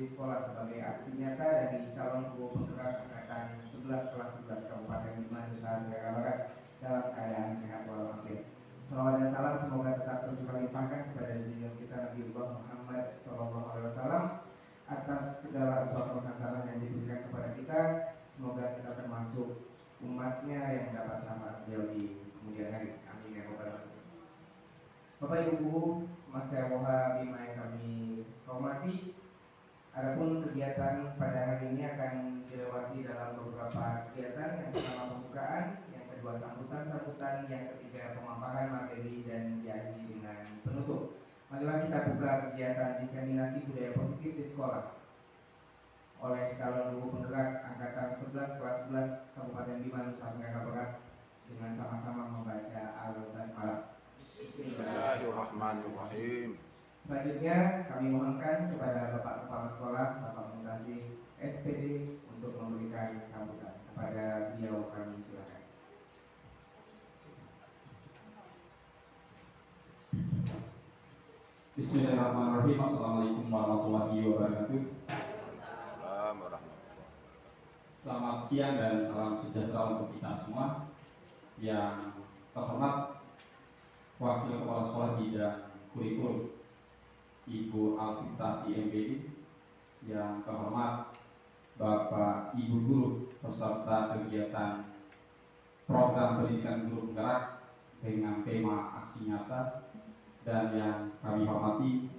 sekolah sebagai aksi nyata dari calon guru penggerak angkatan 11 kelas 11 Kabupaten Bima, Nusa Tenggara Barat dalam keadaan sehat walafiat. Salawat dan salam semoga tetap tercurah limpahkan kepada junjungan kita Nabiullah Muhammad SAW atas segala suatu hasanah yang diberikan kepada kita. Semoga kita termasuk umatnya yang dapat syafaat beliau di kemudian hari. Amin ya rabbal alamin. Bapak Ibu Guru, semasa Woha Bima yang kami hormati, adapun kegiatan pada hari ini akan dilewati dalam beberapa kegiatan. Yang pertama pembukaan, yang kedua sambutan, yang ketiga pemaparan materi, dan diakhiri dengan penutup. Marilah kita buka kegiatan diseminasi budaya positif di sekolah oleh calon guru penggerak angkatan 11 kelas 11 Kabupaten Bima, Nusa Tenggara Barat dengan sama-sama membaca Al-Basmalah. Bismillahirrahmanirrahim. Selanjutnya kami mohonkan kepada Bapak Kepala Sekolah, Bapak Mutasi SPD untuk memberikan sambutan. Kepada beliau kami silakan. Bismillahirrahmanirrahim. Assalamualaikum warahmatullahi wabarakatuh. Selamat siang dan salam sejahtera untuk kita semua. Yang terhormat Wakil Kepala Sekolah Bidang Kurikulum Ibu Alfitrah IMBD, yang terhormat Bapak Ibu Guru peserta kegiatan program pendidikan guru penggerak dengan tema aksi nyata, dan yang kami hormati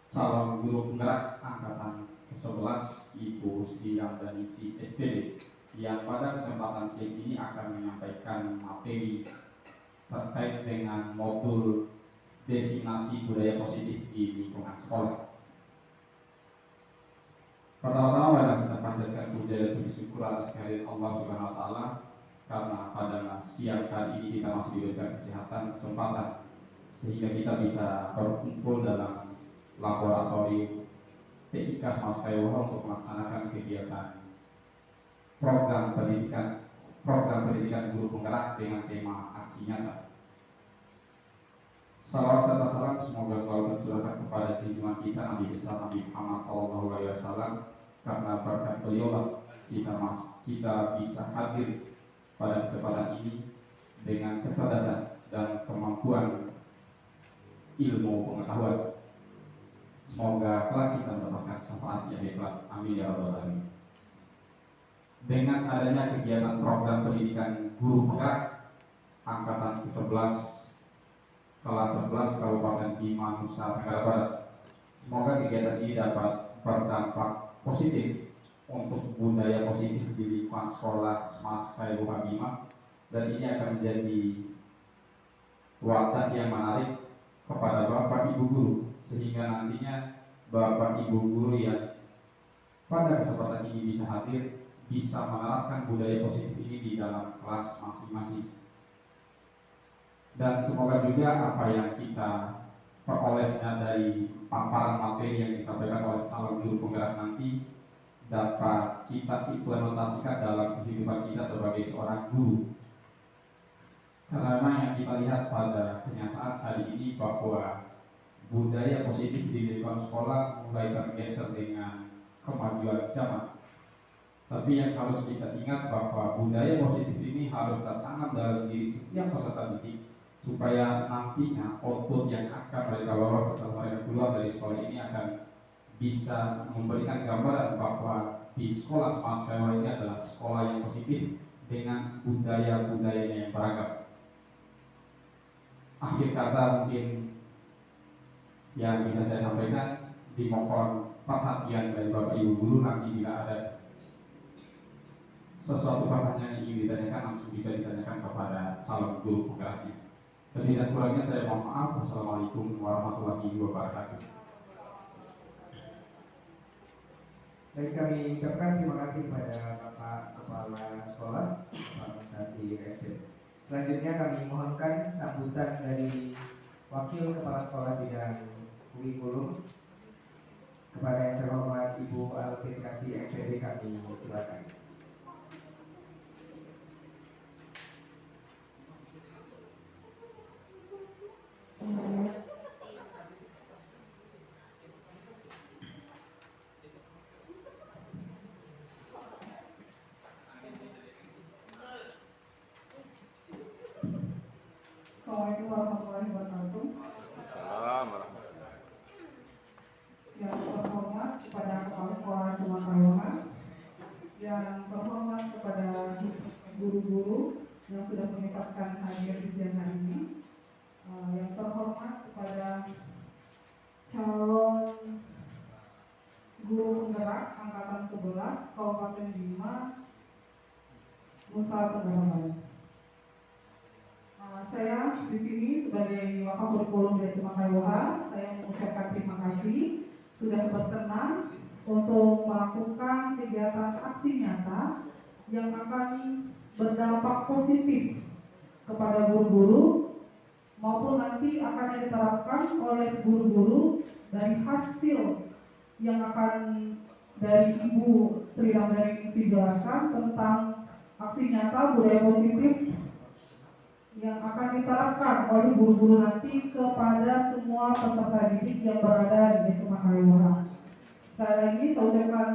calon guru penggerak angkatan ke-11 Ibu Sri Ramdanisi SPD, yang pada kesempatan siang ini akan menyampaikan materi terkait dengan modul destinasi budaya positif di lingkungan sekolah. Pertama-tama marilah kita panjatkan puja dan puji syukur atas kehadirat Allah Subhanahu wa taala, karena pada siang hari ini kita masih diberikan kesehatan, kesempatan sehingga kita bisa berkumpul dalam laboratorium TIK Semaskai Woha untuk melaksanakan kegiatan program pendidikan guru penggerak dengan tema aksi nyata. Salawat serta salam semoga selalu tercurahkan kepada junjungan kita Nabi besar Nabi Muhammad SAW, karena berkat beliau kita bisa hadir pada kesempatan ini dengan kecerdasan dan kemampuan ilmu pengetahuan. Semoga kelak kita mendapatkan syafaat yang hebat. Amin ya rabbal alamin. Dengan adanya kegiatan program pendidikan guru penggerak angkatan ke-11 kelas 11 Kabupaten Bima, Nusa Tenggara Barat, semoga kegiatan ini dapat berdampak positif untuk budaya positif di lingkungan sekolah Semaskai Woha Bima, dan ini akan menjadi wadah yang menarik kepada Bapak Ibu Guru, sehingga nantinya Bapak Ibu Guru yang pada kesempatan ini bisa hadir bisa menerapkan budaya positif ini di dalam kelas masing-masing. Dan semoga juga apa yang kita perolehnya dari paparan materi yang disampaikan oleh calon guru penggerak nanti dapat kita implementasikan dalam kehidupan kita sebagai seorang guru. Karena memang yang kita lihat pada kenyataan hari ini bahwa budaya positif di lingkungan sekolah mulai tergeser dengan kemajuan zaman. Tapi yang harus kita ingat bahwa budaya positif ini harus tertanam dalam diri setiap peserta didik, supaya nantinya output yang akan mereka bawa setelah mereka keluar dari sekolah ini akan bisa memberikan gambaran bahwa di sekolah Semaskai Woha ini adalah sekolah yang positif dengan budaya-budayanya yang beragam. Akhir kata mungkin yang bisa saya sampaikan, dimohon perhatian dari Bapak Ibu Guru. Nanti bila ada sesuatu pertanyaan yang ingin ditanyakan, langsung bisa ditanyakan kepada calon guru penggeraknya. Lebih dan kurangnya saya mohon maaf. Wassalamualaikum warahmatullahi wabarakatuh. Baik, kami ucapkan terima kasih kepada Bapak Kepala Sekolah, Bapak Mutasi SPD. Selanjutnya kami mohonkan sambutan dari Wakil Kepala Sekolah Bidang Kurikulum. Kepada yang terhormat Ibu Alfitrah MPD kami silakan. Assalamualaikum warahmatullahi wabarakatuh. Salam warahmatullahi. Yang terhormat kepada Kepala Sekolah Semakaiwaha, yang terhormat kepada guru-guru yang sudah menyempatkan hadir di siang hari ini, yang terhormat kepada calon guru penggerak angkatan 11 Kabupaten Bima, Nusa Tenggara Barat. Saya di sini sebagai Wakakurikulum Desa Semakaiwaha, saya mengucapkan terima kasih sudah berkenan untuk melakukan kegiatan aksi nyata yang akan berdampak positif kepada guru-guru maupun nanti akan diterapkan oleh guru-guru dari hasil yang akan dari Ibu Sri Ramdhani jelaskan tentang aksi nyata budaya positif yang akan diterapkan oleh guru-guru nanti kepada semua peserta didik yang berada di Desa Semakaiwaha. Sekali lagi saya ucapkan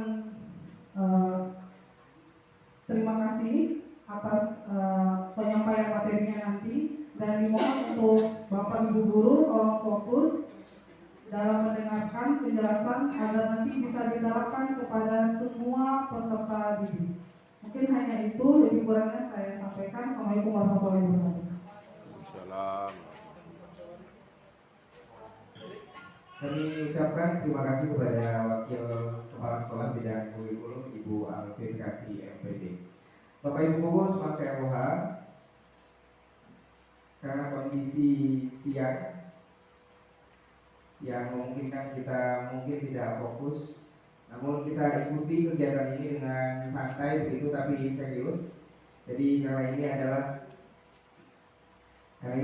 terima kasih atas penyampaian materinya nanti, dan dimohon untuk Bapak Ibu guru tolong fokus dalam mendengarkan penjelasan agar nanti bisa diterapkan kepada semua peserta didik. Mungkin hanya itu, lebih kurangnya saya sampaikan. Assalamualaikum warahmatullahi wabarakatuh. Salam. Kami ucapkan terima kasih kepada Wakil Kepala Sekolah Bidang Kurikulum Ibu Alfitrati MPD. Bapak Ibu guru semasa ROH, karena kondisi siang yang memungkinkan kita mungkin tidak fokus, namun kita ikuti kegiatan ini dengan santai begitu tapi serius. Jadi karena ini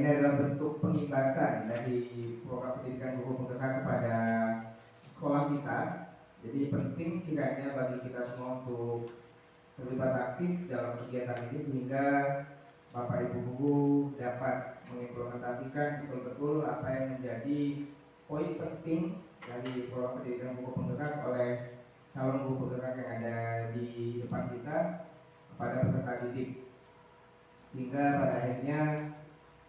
adalah bentuk pengimbasan dari program pendidikan guru penggerak kepada sekolah kita. Jadi penting kiranya bagi kita semua untuk terlibat aktif dalam kegiatan ini sehingga Bapak Ibu guru dapat mengimplementasikan betul-betul apa yang menjadi poin penting dari program pendidikan guru penggerak oleh calon guru penggerak yang ada di depan kita kepada peserta didik, sehingga pada akhirnya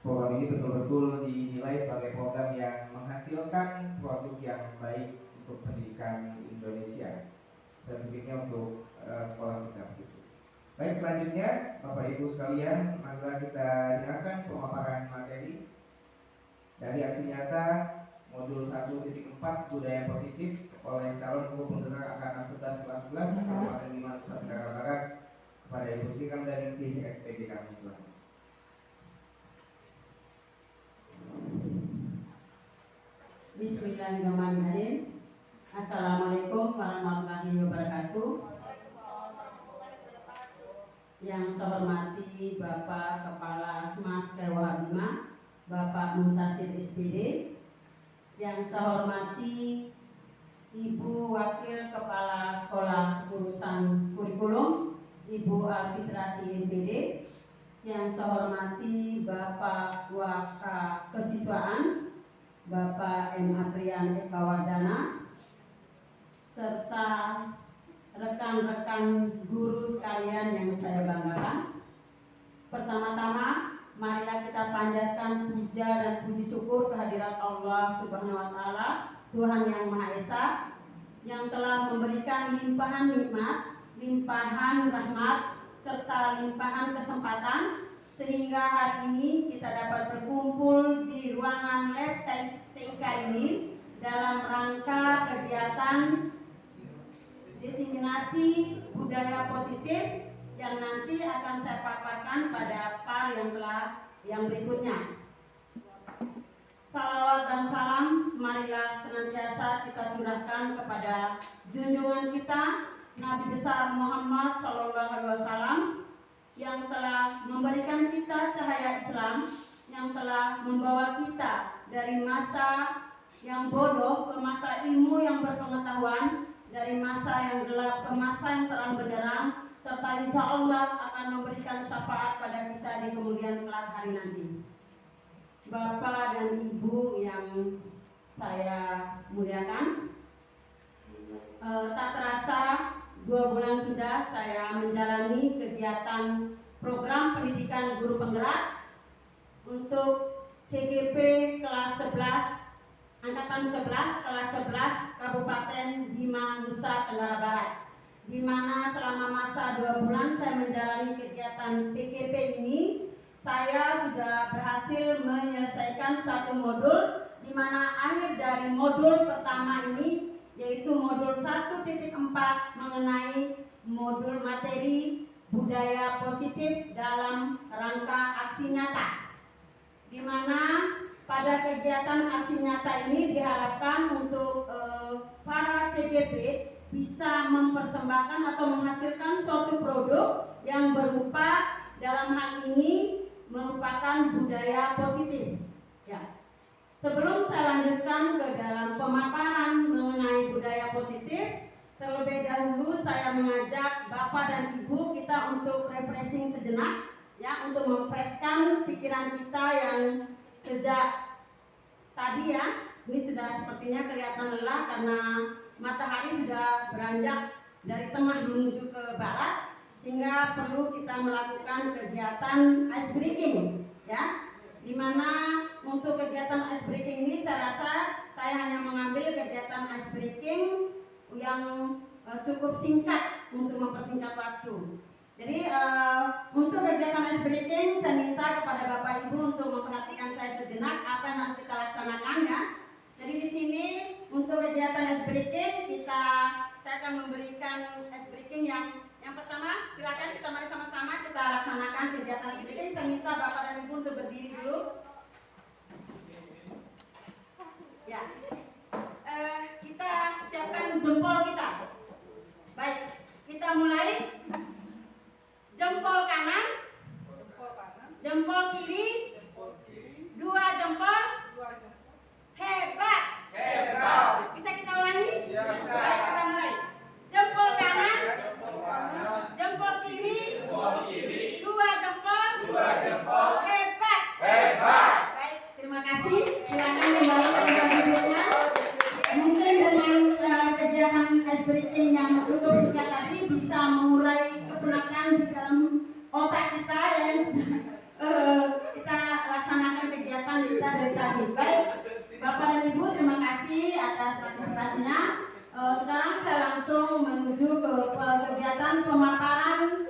program ini betul-betul dinilai sebagai program yang menghasilkan produk yang baik untuk pendidikan Indonesia, spesifiknya untuk sekolah kita. Baik, selanjutnya Bapak Ibu sekalian, mari kita dengarkan pemaparan materi dari aksi nyata modul 1.4 budaya positif oleh calon guru penggerak angkatan 11 kelas 11 Kabupaten Bima Nusa Tenggara Barat kepada Ibu Sri Ramdhani SPD kami. Bismillahirrahmanirrahim. Assalamualaikum warahmatullahi wabarakatuh. Yang saya hormati Bapak Kepala Smas Kaiwaha Bima, Bapak Muntasir SPD. Yang saya hormati Ibu Wakil Kepala Sekolah Urusan Kurikulum, Ibu Alfitrati MPD. Yang saya hormati Bapak Waka Kesiswaan, Bapak M. Aprian Eka Wardana, serta rekan-rekan guru sekalian yang saya banggakan. Pertama-tama, marilah kita panjatkan puja dan puji syukur kehadirat Allah Subhanahu wa Ta'ala, Tuhan yang Maha Esa, yang telah memberikan limpahan nikmat, limpahan rahmat, serta limpahan kesempatan, sehingga hari ini kita dapat berkumpul di ruangan lab TIK ini dalam rangka kegiatan diseminasi budaya positif yang nanti akan saya paparkan pada par yang berikutnya. Salawat dan salam marilah senantiasa kita curahkan kepada junjungan kita Nabi besar Muhammad SAW, yang telah memberikan kita cahaya Islam, yang telah membawa kita dari masa yang bodoh ke masa ilmu yang berpengetahuan, dari masa yang gelap ke masa yang terang benderang, serta insya Allah akan memberikan syafaat pada kita di kemudian kelak hari nanti. Bapak dan Ibu yang saya muliakan, tak terasa 2 bulan sudah saya menjalani kegiatan program pendidikan guru penggerak untuk CGP kelas 11 Angkatan 11 kelas 11 Kabupaten Bima, Nusa Tenggara Barat, di mana selama masa 2 bulan saya menjalani kegiatan PKP ini. Saya sudah berhasil menyelesaikan satu modul, di mana akhir dari modul pertama ini yaitu modul 1.4 mengenai modul materi budaya positif dalam rangka aksi nyata, di mana pada kegiatan aksi nyata ini diharapkan untuk para CGP bisa mempersembahkan atau menghasilkan suatu produk yang berupa dalam hal ini merupakan budaya positif. Ya. Sebelum saya lanjutkan ke dalam pemaparan mengenai budaya positif, terlebih dahulu saya mengajak Bapak dan Ibu kita untuk refreshing sejenak, ya, untuk memfreshkan pikiran kita yang sejak tadi, ya, ini sudah sepertinya kelihatan lelah karena matahari sudah beranjak dari tengah menuju ke barat, sehingga perlu kita melakukan kegiatan ice breaking, ya, dimana untuk kegiatan ice breaking ini saya rasa saya hanya mengambil kegiatan ice breaking yang cukup singkat untuk mempersingkat waktu. Jadi untuk kegiatan ice breaking saya minta kepada Bapak Ibu untuk memperhatikan saya sejenak apa yang harus kita laksanakan, ya. Jadi di sini untuk kegiatan ice breaking saya akan memberikan ice breaking yang pertama. Silakan kita mari sama-sama kita laksanakan kegiatan ice breaking. Saya minta Bapak dan Ibu untuk berdiri dulu. Ya, kita siapkan jempol kita. Baik, kita mulai. Jempol kanan, jempol kiri, 2 jempol. Hebat. Bisa kita ulangi? Baik, kita mulai. Jempol kanan, jempol kiri, 2 jempol. Hebat. Baik, terima kasih. Silakan kembali ke tempat duduknya. Mungkin dengan kegiatan ice breaking yang cukup singkat tadi bisa mengurai kepenatan di dalam otak kita yang kita laksanakan kegiatan kita dari tadi. Baik, Bapak dan Ibu, terima kasih atas partisipasinya. Sekarang saya langsung menuju ke kegiatan pemaparan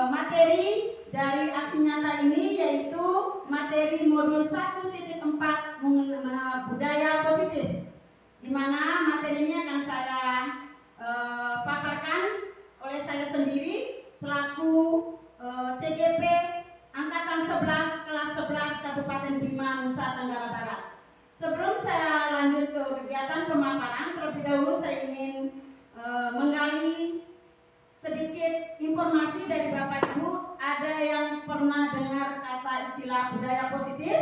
materi dari aksi nyata ini, yaitu materi modul 1.4 budaya positif, di mana materinya akan saya paparkan oleh saya sendiri selaku CGP Angkatan 11 kelas 11 Kabupaten Bima, Nusa Tenggara Barat. Sebelum saya lanjut ke kegiatan pemaparan, terlebih dahulu saya ingin menggali sedikit informasi dari Bapak Ibu. Ada yang pernah dengar kata istilah budaya positif?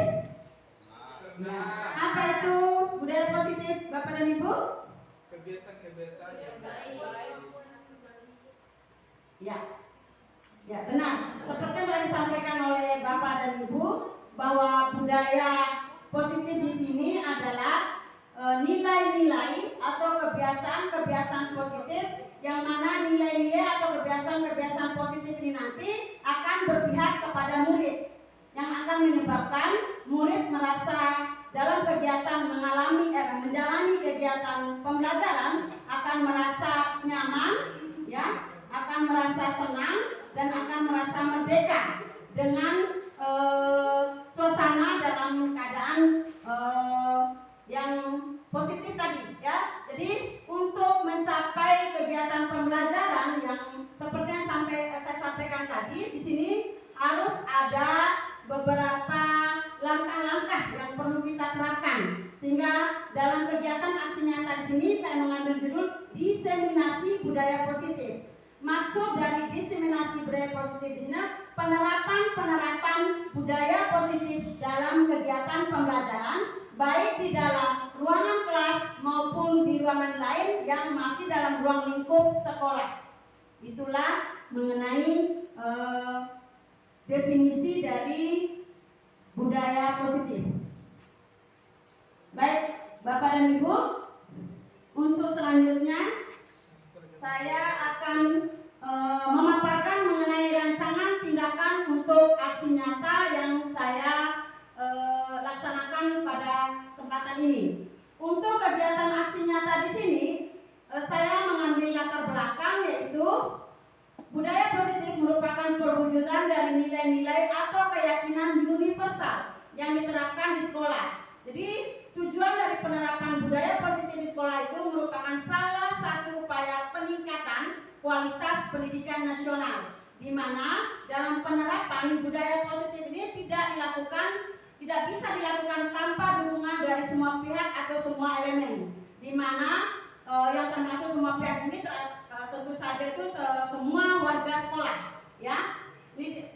Ya. Apa itu budaya positif, Bapak dan Ibu? Kebiasaan-kebiasaan yang ya, ya benar. Seperti yang telah disampaikan oleh Bapak dan Ibu, bahwa budaya positif di sini adalah nilai-nilai atau kebiasaan-kebiasaan positif, yang mana nilai-nilai atau kebiasaan-kebiasaan positif ini nanti akan berpihak kepada murid, yang akan menyebabkan murid merasa dalam kegiatan menjalani kegiatan pembelajaran akan merasa nyaman, ya, akan merasa senang dan akan merasa merdeka dengan suasana dalam keadaan yang positif tadi, ya. Jadi untuk mencapai kegiatan pembelajaran yang seperti yang saya sampaikan tadi, di sini harus ada beberapa langkah-langkah yang perlu kita terapkan, sehingga dalam kegiatan aksi nyata di sini saya mengambil judul diseminasi budaya positif. Maksud dari diseminasi budaya positif di sini penerapan budaya positif dalam kegiatan pembelajaran, baik di dalam ruangan kelas maupun di ruangan lain yang masih dalam ruang lingkup sekolah. Itulah mengenai definisi dari budaya positif. Baik, Bapak dan Ibu, untuk selanjutnya saya akan memaparkan mengenai rancangan tindakan untuk aksi nyata yang saya laksanakan kegiatan ini. Untuk kegiatan aksi nyata di sini, saya mengambil latar belakang yaitu budaya positif merupakan perwujudan dari nilai-nilai atau keyakinan universal yang diterapkan di sekolah. Jadi tujuan dari penerapan budaya positif di sekolah itu merupakan salah satu upaya peningkatan kualitas pendidikan nasional, di mana dalam penerapan budaya positif ini tidak bisa dilakukan tanpa dukungan dari semua pihak atau semua elemen, di mana yang termasuk semua pihak ini tentu saja itu semua warga sekolah, ya.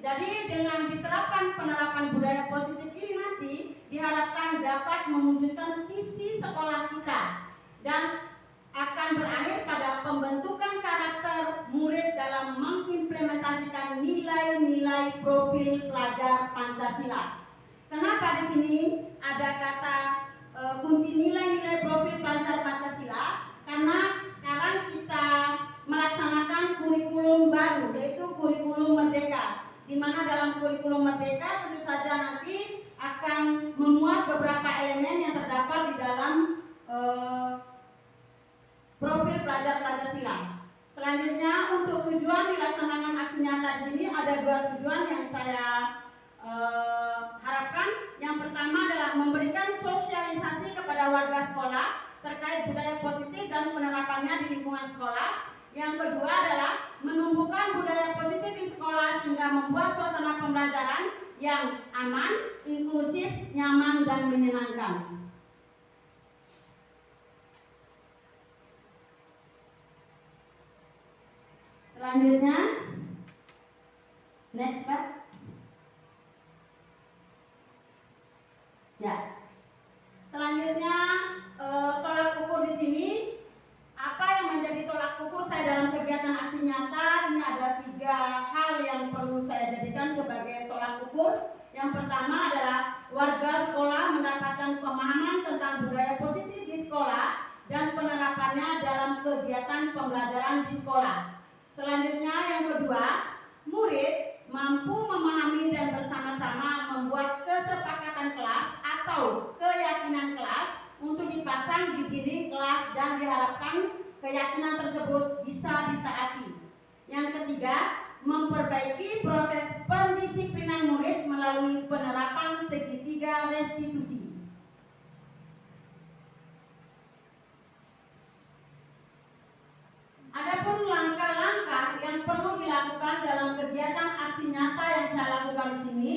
Jadi dengan diterapkan penerapan budaya positif ini nanti diharapkan dapat mewujudkan visi sekolah kita dan akan berakhir pada pembentukan karakter murid dalam mengimplementasikan nilai-nilai profil pelajar Pancasila. Kenapa di sini ada kata kunci nilai-nilai profil pelajar Pancasila? Karena sekarang kita melaksanakan kurikulum baru, yaitu kurikulum Merdeka, di mana dalam kurikulum Merdeka tentu saja nanti akan memuat beberapa elemen yang terdapat di dalam profil pelajar Pancasila. Selanjutnya, untuk tujuan dilaksanakan aksi nyata di sini ada 2 tujuan yang saya harapkan. Yang pertama adalah memberikan sosialisasi kepada warga sekolah terkait budaya positif dan penerapannya di lingkungan sekolah. Yang kedua adalah menumbuhkan budaya positif di sekolah sehingga membuat suasana pembelajaran yang aman, inklusif, nyaman, dan menyenangkan. Selanjutnya, next Pak. Ya. Selanjutnya tolak ukur di sini. Apa yang menjadi tolak ukur saya dalam kegiatan aksi nyata? Ini ada 3 hal yang perlu saya jadikan sebagai tolak ukur. Yang pertama adalah warga sekolah mendapatkan pemahaman tentang budaya positif di sekolah dan penerapannya dalam kegiatan pembelajaran di sekolah. Selanjutnya yang kedua, murid mampu memahami dan bersama-sama membuat kesepakatan kelas atau keyakinan kelas untuk dipasang di dinding kelas dan diharapkan keyakinan tersebut bisa ditaati. Yang ketiga, memperbaiki proses pendisiplinan murid melalui penerapan segitiga restitusi. Adapun langkah-langkah yang perlu dilakukan dalam kegiatan aksi nyata yang saya lakukan di sini,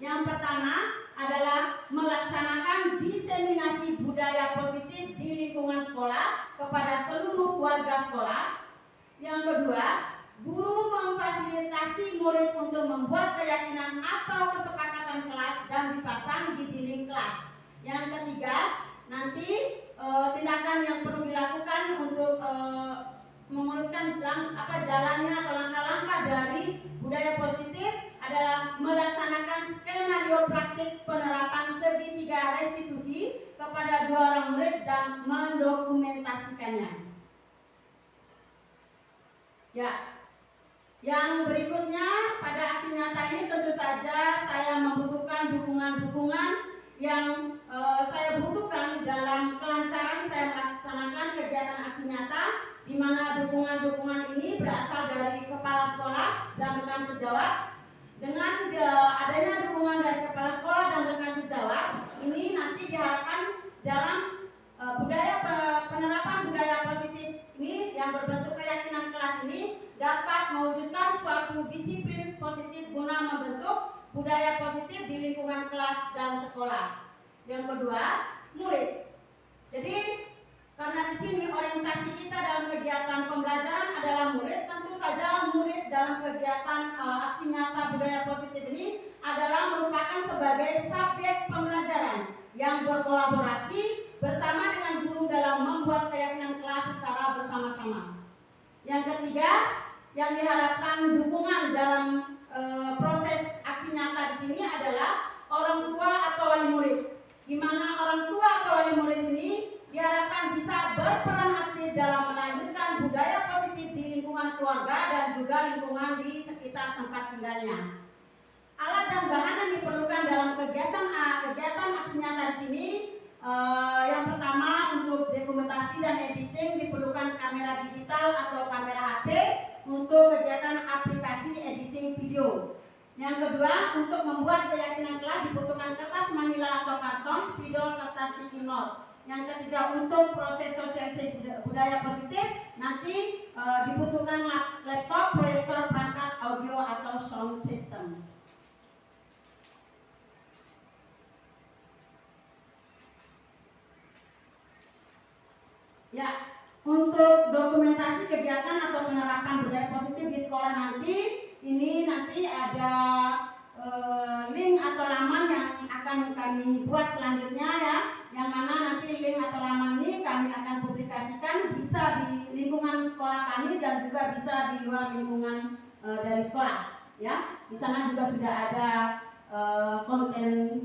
yang pertama adalah melaksanakan diseminasi budaya positif di lingkungan sekolah kepada seluruh warga sekolah. Yang kedua, guru memfasilitasi murid untuk membuat keyakinan atau kesepakatan kelas dan dipasang di dinding kelas. Yang ketiga, nanti tindakan yang perlu dilakukan untuk memuluskan jalannya atau langkah-langkah dari budaya positif adalah melaksanakan skenario praktik penerapan segitiga restitusi kepada 2 orang murid dan mendokumentasikannya. Ya, yang berikutnya pada aksi nyata ini tentu saja saya membutuhkan dukungan-dukungan yang saya butuhkan dalam kelancaran saya melaksanakan kegiatan aksi nyata, di mana dukungan-dukungan ini berasal dari kepala sekolah dan rekan sejawat. Dengan adanya dukungan dari kepala sekolah dan rekan sejawat, ini nanti diharapkan dalam penerapan budaya positif ini yang berbentuk keyakinan kelas ini dapat mewujudkan suatu disiplin positif guna membentuk budaya positif di lingkungan kelas dan sekolah. Yang kedua, murid. Jadi karena di sini orientasi kita dalam kegiatan pembelajaran adalah murid, tentu saja murid dalam kegiatan aksi nyata budaya positif ini adalah merupakan sebagai subjek pembelajaran yang berkolaborasi bersama dengan guru dalam membuat keyakinan kelas secara bersama-sama. Yang ketiga, yang diharapkan dukungan dalam proses aksi nyata di sini adalah orang tua atau wali murid, di mana orang tua atau wali murid ini diharapkan bisa berperan aktif dalam melanjutkan budaya positif di lingkungan keluarga dan juga lingkungan di sekitar tempat tinggalnya. Alat dan bahan yang diperlukan dalam kegiatan aksi nyata di sini Yang pertama, untuk dokumentasi dan editing diperlukan kamera digital atau kamera HP untuk kegiatan aplikasi editing video. Yang kedua, untuk membuat keyakinan kelas dibutuhkan kertas manila atau karton, spidol, kertas sticky note. Yang ketiga, untuk proses sosialisasi budaya positif nanti dibutuhkan laptop, proyektor, perangkat audio atau sound system. Ya, untuk dokumentasi kegiatan atau penerapan budaya positif di sekolah nanti, ini nanti ada link atau laman yang akan kami buat selanjutnya ya, yang mana nanti link atau laman ini kami akan publikasikan bisa di lingkungan sekolah kami dan juga bisa di luar lingkungan dari sekolah ya. Di sana juga sudah ada konten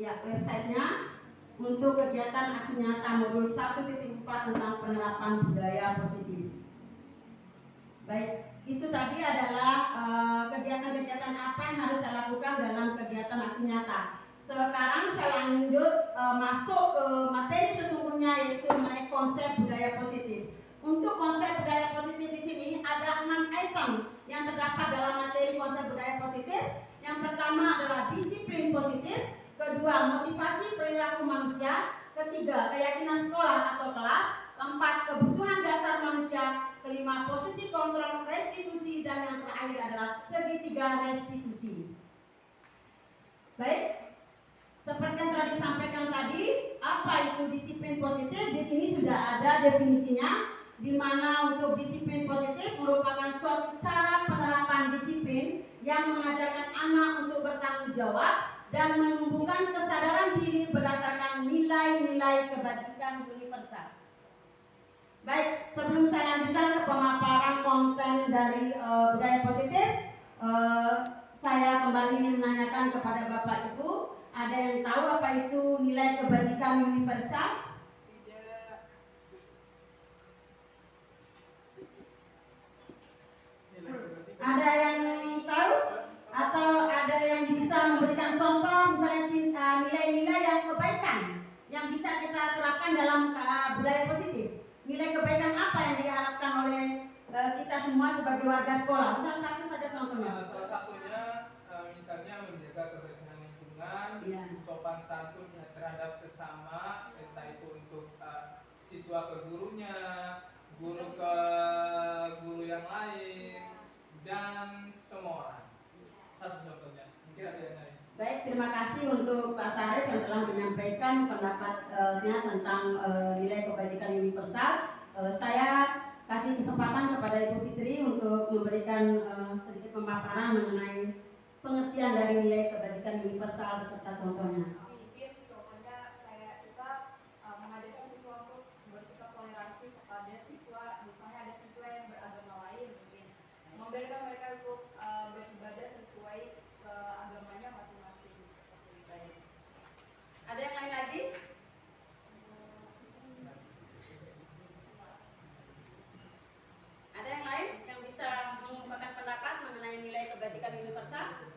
ya, websitenya untuk kegiatan aksi nyata modul 1.4 tentang penerapan budaya positif. Baik, itu tadi adalah kegiatan-kegiatan apa yang harus saya lakukan dalam kegiatan aksi nyata. Sekarang saya lanjut masuk ke materi sesungguhnya, yaitu mengenai konsep budaya positif. Untuk konsep budaya positif di sini ada 6 item yang terdapat dalam materi konsep budaya positif. Yang pertama adalah disiplin positif. Kedua, motivasi perilaku manusia. Ketiga, keyakinan sekolah atau kelas. 4, kebutuhan dasar manusia. Kelima, posisi kontrol restitusi. Dan yang terakhir adalah segitiga restitusi. Baik, seperti yang telah disampaikan tadi, apa itu disiplin positif? Di sini sudah ada definisinya, di mana untuk disiplin positif merupakan suatu cara penerapan disiplin yang mengajarkan anak untuk bertanggung jawab dan menumbuhkan kesadaran diri berdasarkan nilai-nilai kebajikan universal. Baik, sebelum saya lanjutkan ke pemaparan konten dari budaya positif, saya kembali ingin menanyakan kepada Bapak Ibu, ada yang tahu apa itu nilai kebajikan universal? Tidak. Ada yang tahu? Atau ada yang bisa memberikan contoh misalnya nilai-nilai yang kebaikan yang bisa kita terapkan dalam budaya positif? Nilai kebaikan apa yang diharapkan oleh kita semua sebagai warga sekolah? Misalnya satu saja contohnya. Salah satunya misalnya menjaga kebersihan lingkungan, Iya. sopan santun terhadap sesama, entah itu untuk siswa ke gurunya, guru ke guru yang lain, dan semua orang. Satu contohnya, mungkin ada yang lain. Baik, terima kasih untuk Pak Sarif yang telah menyampaikan pendapatnya tentang nilai kebajikan universal. Saya kasih kesempatan kepada Ibu Fitri untuk memberikan sedikit pemaparan mengenai pengertian dari nilai kebajikan universal beserta contohnya. Mungkin contohnya kayak kita mengajak siswa untuk bersikap toleransi kepada siswa, misalnya ada siswa yang beragama lain, mungkin memberikan mereka untuk beribadah sesuai ke agamanya masing-masing. Baik. Ada yang lain lagi? Ada yang lain yang bisa mengungkapkan pendapat mengenai nilai kebajikan universal?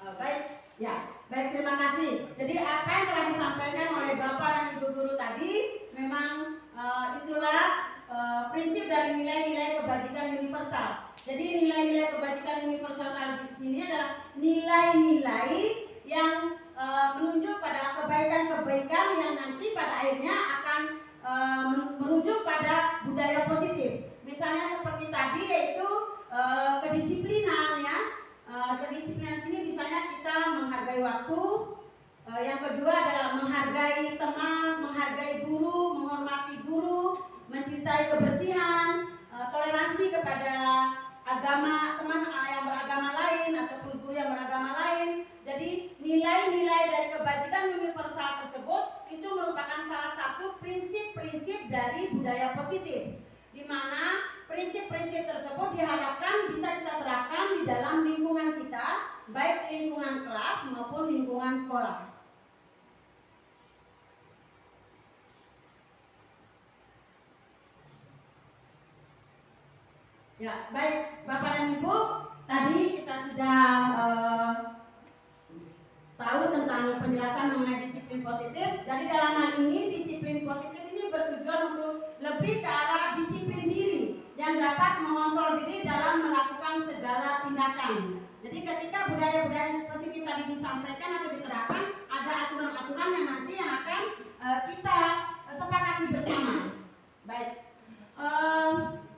Baik, ya, baik, terima kasih. Jadi apa yang telah disampaikan oleh Bapak dan Ibu Guru tadi, memang itulah prinsip dari nilai-nilai kebajikan universal. Jadi nilai-nilai kebajikan universal di sini adalah nilai-nilai yang menunjuk pada kebaikan-kebaikan yang nanti pada akhirnya akan merujuk pada budaya positif. Misalnya seperti tadi yaitu kedisiplinan ya. Kedisiplinan sini misalnya kita menghargai waktu. Yang kedua adalah menghargai teman, menghargai guru, menghormati guru, mencintai kebersihan, toleransi kepada agama teman yang beragama lain ataupun guru yang beragama lain. Jadi nilai-nilai dari kebajikan universal tersebut itu merupakan salah satu prinsip-prinsip dari budaya positif, di mana prinsip-prinsip tersebut diharapkan bisa kita terapkan di dalam lingkungan kita, baik lingkungan kelas maupun lingkungan sekolah. Ya, baik Bapak dan Ibu, tadi kita sudah tahu tentang penjelasan mengenai disiplin positif. Jadi dalam hal ini disiplin positif ini bertujuan untuk lebih ke arah disiplin diri yang dapat mengontrol diri dalam melakukan segala tindakan. Jadi ketika budaya-budaya positif tadi disampaikan atau diterapkan, ada aturan-aturan yang nanti yang akan kita sepakati bersama. Baik,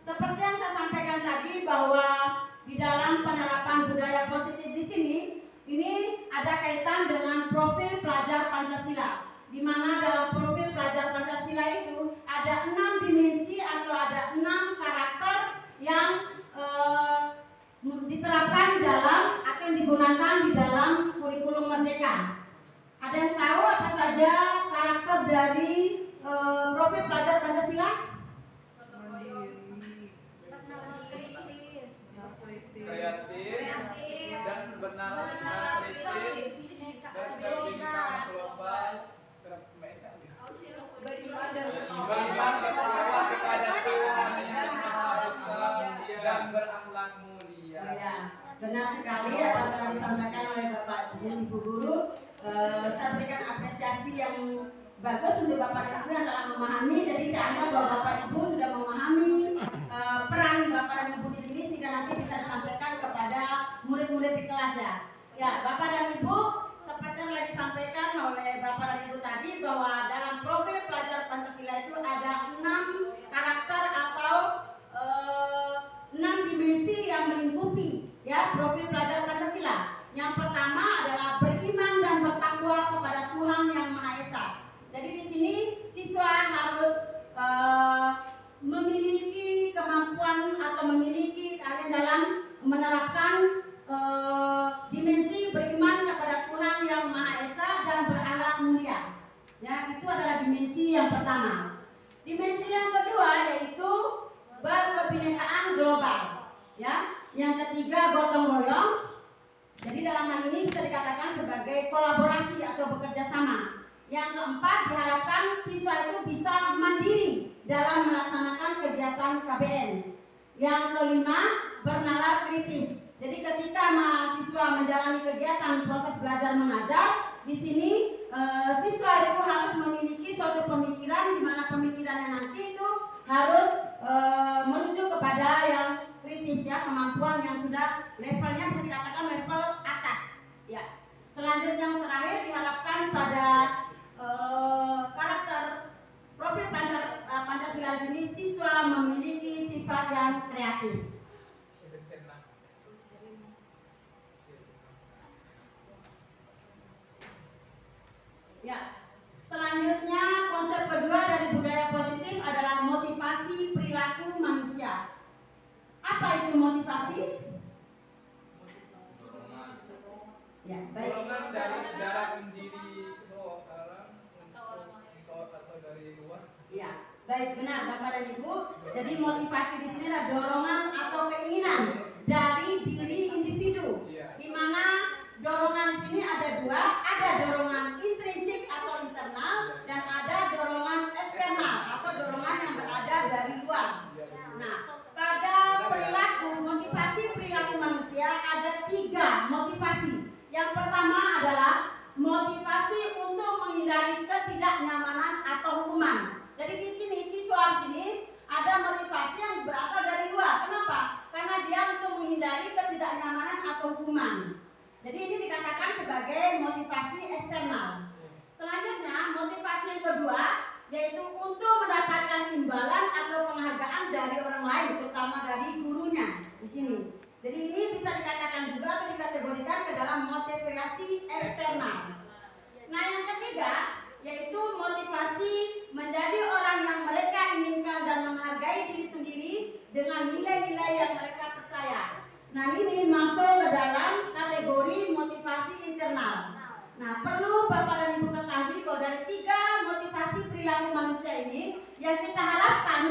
seperti yang saya sampaikan tadi bahwa di dalam penerapan budaya positif di sini, ini ada kaitan dengan profil pelajar Pancasila, di mana dalam profil pelajar Pancasila itu ada 6 dimensi atau ada 6 karakter yang diterapkan dalam akan digunakan di dalam kurikulum Merdeka. Ada yang tahu apa saja karakter dari profil pelajar Pancasila? Kreatif dan benar-benar kritis dan berbicara global, beriman bertakwa kepada Tuhan yang Maha Esa dan berakhlak mulia. Ya, benar sekali apa yang telah disampaikan oleh Bapak dan Ibu Guru. Saya berikan apresiasi yang bagus untuk Bapak dan Ibu yang telah memahami. Jadi saya anggap bahwa Bapak Ibu sudah memahami peran Bapak dan Ibu di sini sehingga nanti bisa disampaikan kepada murid-murid di kelas ya. Ya, Bapak dan Ibu, seperti yang telah disampaikan oleh Bapak dan Ibu tadi bahwa dalam profil pelajar Pancasila itu ada 6 karakter atau 6 dimensi yang melingkupi ya profil pelajar Pancasila. Yang pertama adalah beriman dan bertakwa kepada Tuhan yang Maha Esa. Jadi di sini siswa harus memiliki kemampuan atau memiliki keahlian dalam menerapkan dimensi beriman kepada Tuhan yang Maha Esa dan berakhlak mulia. Ya, itu adalah dimensi yang pertama. Dimensi yang kedua yaitu berkebinekaan global. Ya, yang ketiga gotong royong. Jadi dalam hal ini bisa dikatakan sebagai kolaborasi atau bekerja sama. Yang keempat diharapkan siswa itu bisa mandiri dalam melaksanakan kegiatan KBN. Yang kelima bernalar kritis. Jadi ketika mahasiswa menjalani kegiatan proses belajar mengajar, di sini siswa itu harus memiliki suatu pemikiran di mana pemikirannya nanti itu harus menuju kepada yang kritis ya, kemampuan yang sudah levelnya bisa dikatakan level atas. Ya. Selanjutnya yang terakhir diharapkan pada karakter profil pelajar Pancasila di sini siswa memiliki sifat yang kreatif. Ya. Selanjutnya konsep kedua dari budaya positif adalah motivasi perilaku manusia. Apa itu motivasi? Ya, baik. Dorongan dari dalam diri seseorang atau dari luar. Ya, baik, benar Bapak dan Ibu. Jadi motivasi di sini adalah dorongan atau keinginan dari diri individu. Di mana dorongan di sini ada dua, ada dorongan intrinsik atau internal dan ada dorongan eksternal atau dorongan yang berada dari luar. Nah, pada perilaku motivasi perilaku manusia ada 3 motivasi. Yang pertama adalah motivasi untuk menghindari ketidaknyamanan atau hukuman. Jadi di sini siswa di sini ada motivasi yang berasal dari luar. Kenapa? Karena dia untuk menghindari ketidaknyamanan atau hukuman. Jadi ini dikatakan sebagai motivasi eksternal. Selanjutnya motivasi yang kedua yaitu untuk mendapatkan imbalan atau penghargaan dari orang lain, terutama dari gurunya di sini. Jadi ini bisa dikatakan juga atau dikategorikan ke dalam motivasi eksternal. Nah yang ketiga yaitu motivasi menjadi orang yang mereka inginkan dan menghargai diri sendiri dengan nilai-nilai yang mereka percaya. Nah ini masuk ke dalam kategori motivasi internal. Nah perlu Bapak dan Ibu ketahui bahwa dari 3 motivasi perilaku manusia ini yang kita harapkan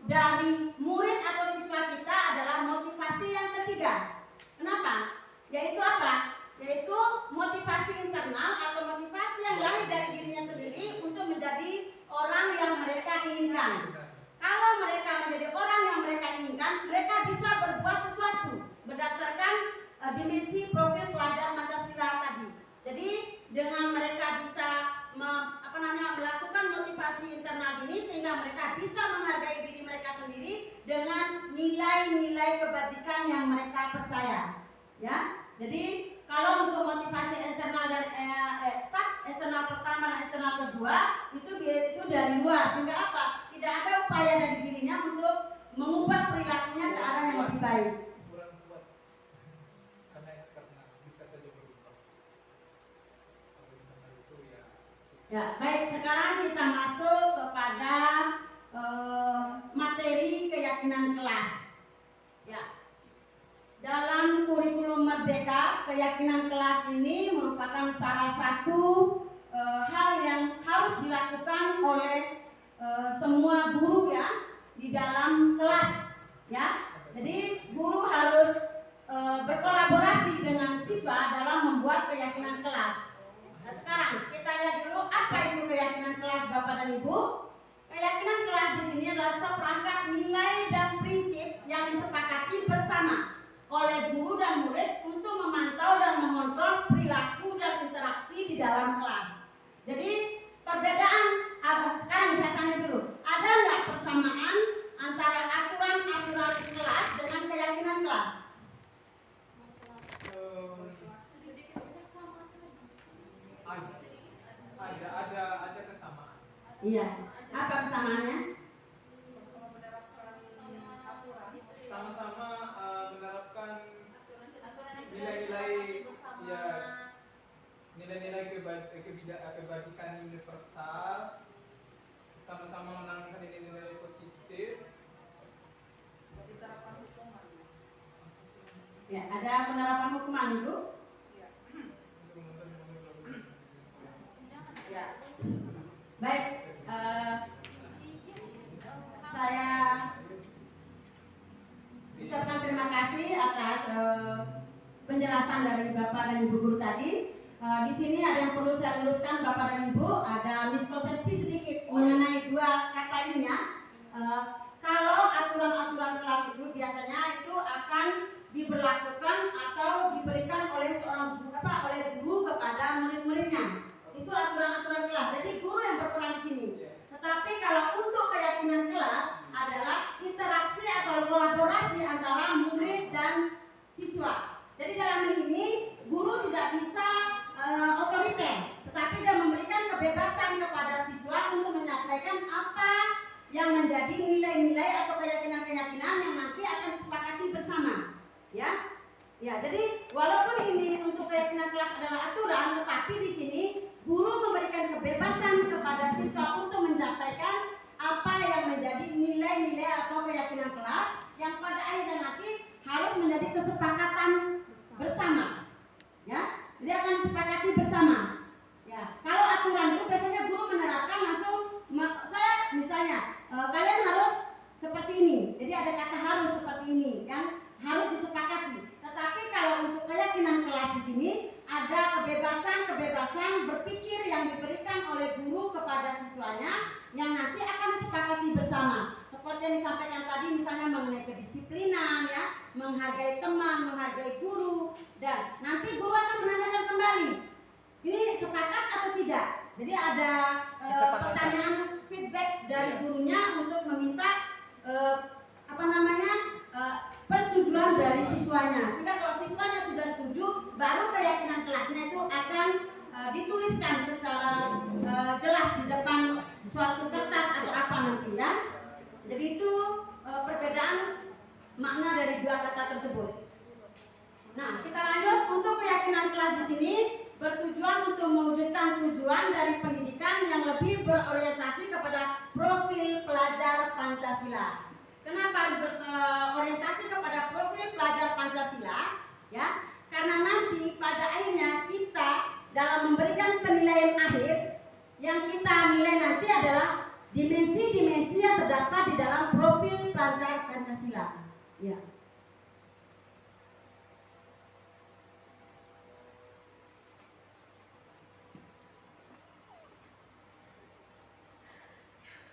dari murid atau siswa kita adalah motivasi yang ketiga. Kenapa? Yaitu apa? Yaitu motivasi internal atau motivasi yang lahir dari dirinya sendiri untuk menjadi orang yang mereka inginkan. Kalau mereka menjadi orang yang mereka inginkan, mereka bisa berbuat sesuatu berdasarkan dimensi profil pelajar Pancasila tadi. Jadi dengan mereka bisa melakukan motivasi internal ini sehingga mereka bisa menghargai diri mereka sendiri dengan nilai-nilai kebajikan yang mereka percaya. Ya, jadi kalau untuk motivasi eksternal dan eksternal pertama dan eksternal kedua itu dari luar, sehingga apa? Tidak ada upaya dari dirinya untuk mengubah perilakunya ke arah yang lebih baik. Kurang kuat karena eksternal bisa saja berubah. Kalau internal itu ya. Ya, baik, sekarang kita masuk kepada materi keyakinan kelas. Ya. Dalam kurikulum Merdeka, keyakinan kelas ini merupakan salah satu hal yang harus dilakukan oleh semua guru ya di dalam kelas ya. Jadi guru harus berkolaborasi dengan siswa dalam membuat keyakinan kelas. Nah, sekarang kita lihat dulu apa itu keyakinan kelas Bapak dan Ibu. Keyakinan kelas di sini adalah seperangkat nilai dan prinsip yang disepakati bersama oleh guru dan murid untuk memantau dan mengontrol perilaku dan interaksi di dalam kelas. Jadi perbedaan sekarang saya tanya dulu, ada nggak persamaan antara aturan-aturan kelas dengan keyakinan kelas? Ada kesamaan. Iya. Apa kesamaannya? Sama-sama menerapkan nilai-nilai ya nilai-nilai kebajikan universal, sama-sama menanamkan nilai-nilai positif. Ya, ada penerapan hukuman itu. Ya. Baik, saya ucapkan terima kasih atas penjelasan dari Bapak dan Ibu guru tadi. Di sini ada yang perlu saya luruskan Bapak dan Ibu, ada miskonsepsi sedikit mengenai dua kata ini ya. Kalau aturan-aturan kelas itu biasanya itu akan diberlakukan atau diberikan oleh oleh guru kepada murid-muridnya. Itu aturan-aturan kelas. Jadi guru yang berperan di sini. Tetapi kalau untuk keyakinan kelas adalah interaksi atau kolaborasi antara murid dan siswa. Jadi dalam ini guru tidak bisa otoriter, tetapi dia memberikan kebebasan kepada siswa untuk menyampaikan apa yang menjadi nilai-nilai atau keyakinan-keyakinan yang nanti akan disepakati bersama. Ya, jadi walaupun ini untuk keyakinan kelas adalah aturan, tetapi di sini guru memberikan kebebasan kepada siswa untuk menyampaikan apa yang menjadi nilai-nilai atau keyakinan kelas yang pada akhirnya nanti harus menjadi kesepakatan bersama. Ya, jadi akan disepakati bersama. Ya, kalau aturan itu biasanya guru menerapkan langsung, saya misalnya kalian harus seperti ini. Jadi ada kata harus seperti ini, kan? Harus disepakati. Tetapi kalau untuk keyakinan kelas di sini ada kebebasan berpikir yang diberikan oleh guru kepada siswanya yang nanti akan disepakati bersama. Seperti yang disampaikan tadi misalnya mengenai kedisiplinan ya, menghargai teman, menghargai guru, dan nanti guru akan menanyakan kembali. Ini sepakat atau tidak? Jadi ada pertanyaan feedback dari gurunya untuk meminta persetujuan dari siswanya. Sehingga kalau siswanya sudah setuju, baru keyakinan kelasnya itu akan dituliskan secara jelas di depan suatu kertas atau apa nanti ya. Jadi itu perbedaan makna dari dua kata tersebut. Nah, kita lanjut untuk keyakinan kelas di sini bertujuan untuk mewujudkan tujuan dari pendidikan yang lebih berorientasi kepada profil pelajar Pancasila. Kenapa harus berorientasi kepada profil pelajar Pancasila? Ya, karena nanti pada akhirnya kita dalam memberikan penilaian akhir yang kita nilai nanti adalah dimensi-dimensi yang terdapat di dalam profil pelajar Pancasila. Ya.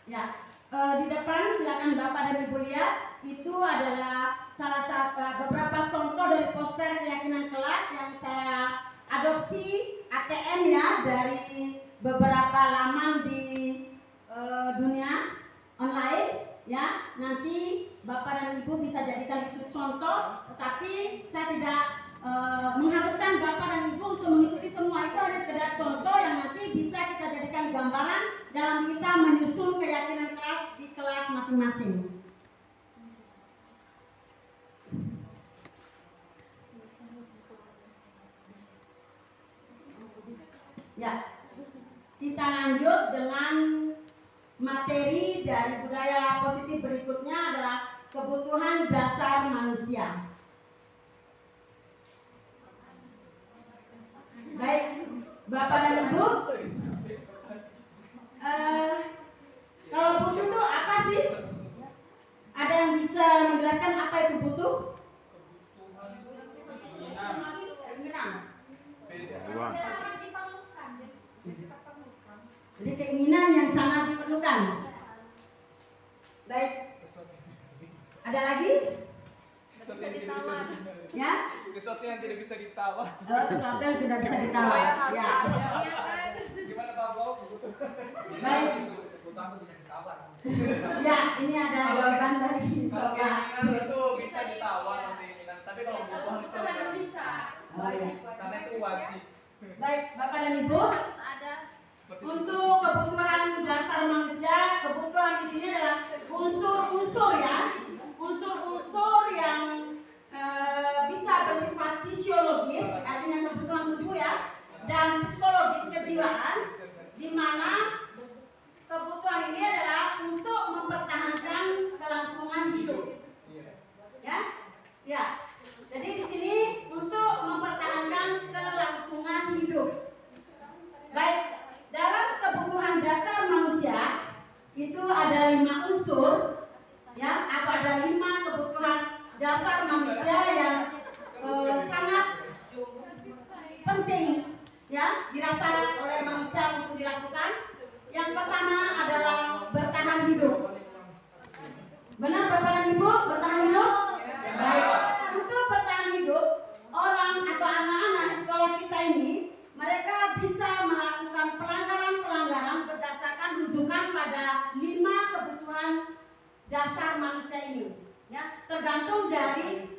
Ya, di depan silakan Bapak dan Ibu lihat, itu adalah salah satu beberapa contoh dari poster keyakinan kelas yang saya adopsi dari beberapa laman di dunia online ya. Nanti Bapak dan Ibu bisa jadikan itu contoh, tetapi saya tidak mengharuskan Bapak dan Ibu untuk mengikuti semua. Itu hanya sekedar contoh yang nanti bisa kita jadikan gambaran dalam kita menyusun keyakinan kelas di kelas masing-masing. Ya, kita lanjut dengan materi dari budaya positif berikutnya adalah kebutuhan dasar manusia. Baik, Bapak dan Ibu, kalau butuh itu apa sih? Ada yang bisa menjelaskan apa itu butuh? Keinginan. Tuhan. Jadi keinginan yang sangat diperlukan. Baik. Ada lagi? Sesuatu yang tidak bisa Ya? Sesuatu yang tidak bisa ditawar. Sesuatu yang tidak bisa ditawar. Ya. Gimana Pak Bau? Baik. Ya, ini ada jawaban dari Kalau Bapak. keinginan itu bisa ditawar keinginan, tapi kalau kebutuhan itu tidak bisa. Oh, ya. Karena itu wajib. Baik, Bapak dan Ibu, untuk kebutuhan dasar manusia, kebutuhan di sini adalah unsur-unsur ya, unsur-unsur yang bisa bersifat fisiologis, artinya kebutuhan tubuh ya, dan psikologis kejiwaan, di mana kebutuhan ini adalah untuk mempertahankan kelangsungan hidup. Ya, ya. Jadi di sini untuk mempertahankan kelangsungan hidup. Baik, dalam kebutuhan dasar manusia itu ada 5 unsur, ya, atau ada 5 kebutuhan dasar manusia yang sangat penting, ya, dirasa oleh manusia untuk dilakukan. Yang pertama adalah bertahan hidup. Benar Bapak dan Ibu, bertahan hidup? Baik. Untuk bertahan hidup, orang atau anak-anak di sekolah kita ini, mereka bisa melakukan pelanggaran-pelanggaran berdasarkan rujukan pada 5 kebutuhan dasar manusia ini. Ya, tergantung dari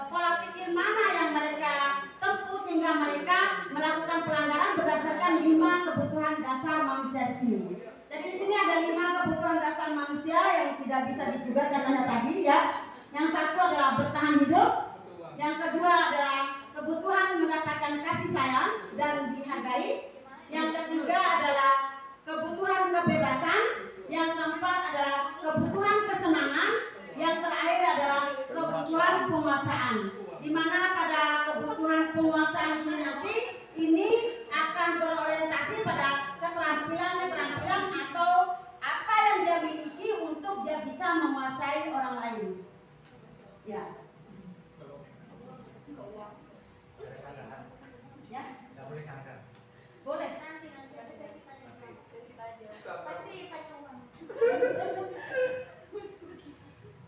pola pikir mana yang mereka tempuh sehingga mereka melakukan pelanggaran berdasarkan 5 kebutuhan dasar manusia di sini. Jadi di sini ada 5 kebutuhan dasar manusia yang tidak bisa digugat katanya tadi ya. Yang satu adalah bertahan hidup, yang kedua adalah kebutuhan mendapatkan kasih sayang dan dihargai, yang ketiga adalah kebutuhan kebebasan, yang keempat adalah kebutuhan kesenangan, yang terakhir adalah kebutuhan penguasaan. Di mana pada kebutuhan penguasaan ini nanti ini akan berorientasi pada keterampilan atau apa yang dia miliki untuk dia bisa menguasai orang lain. Ya. Ya. Boleh.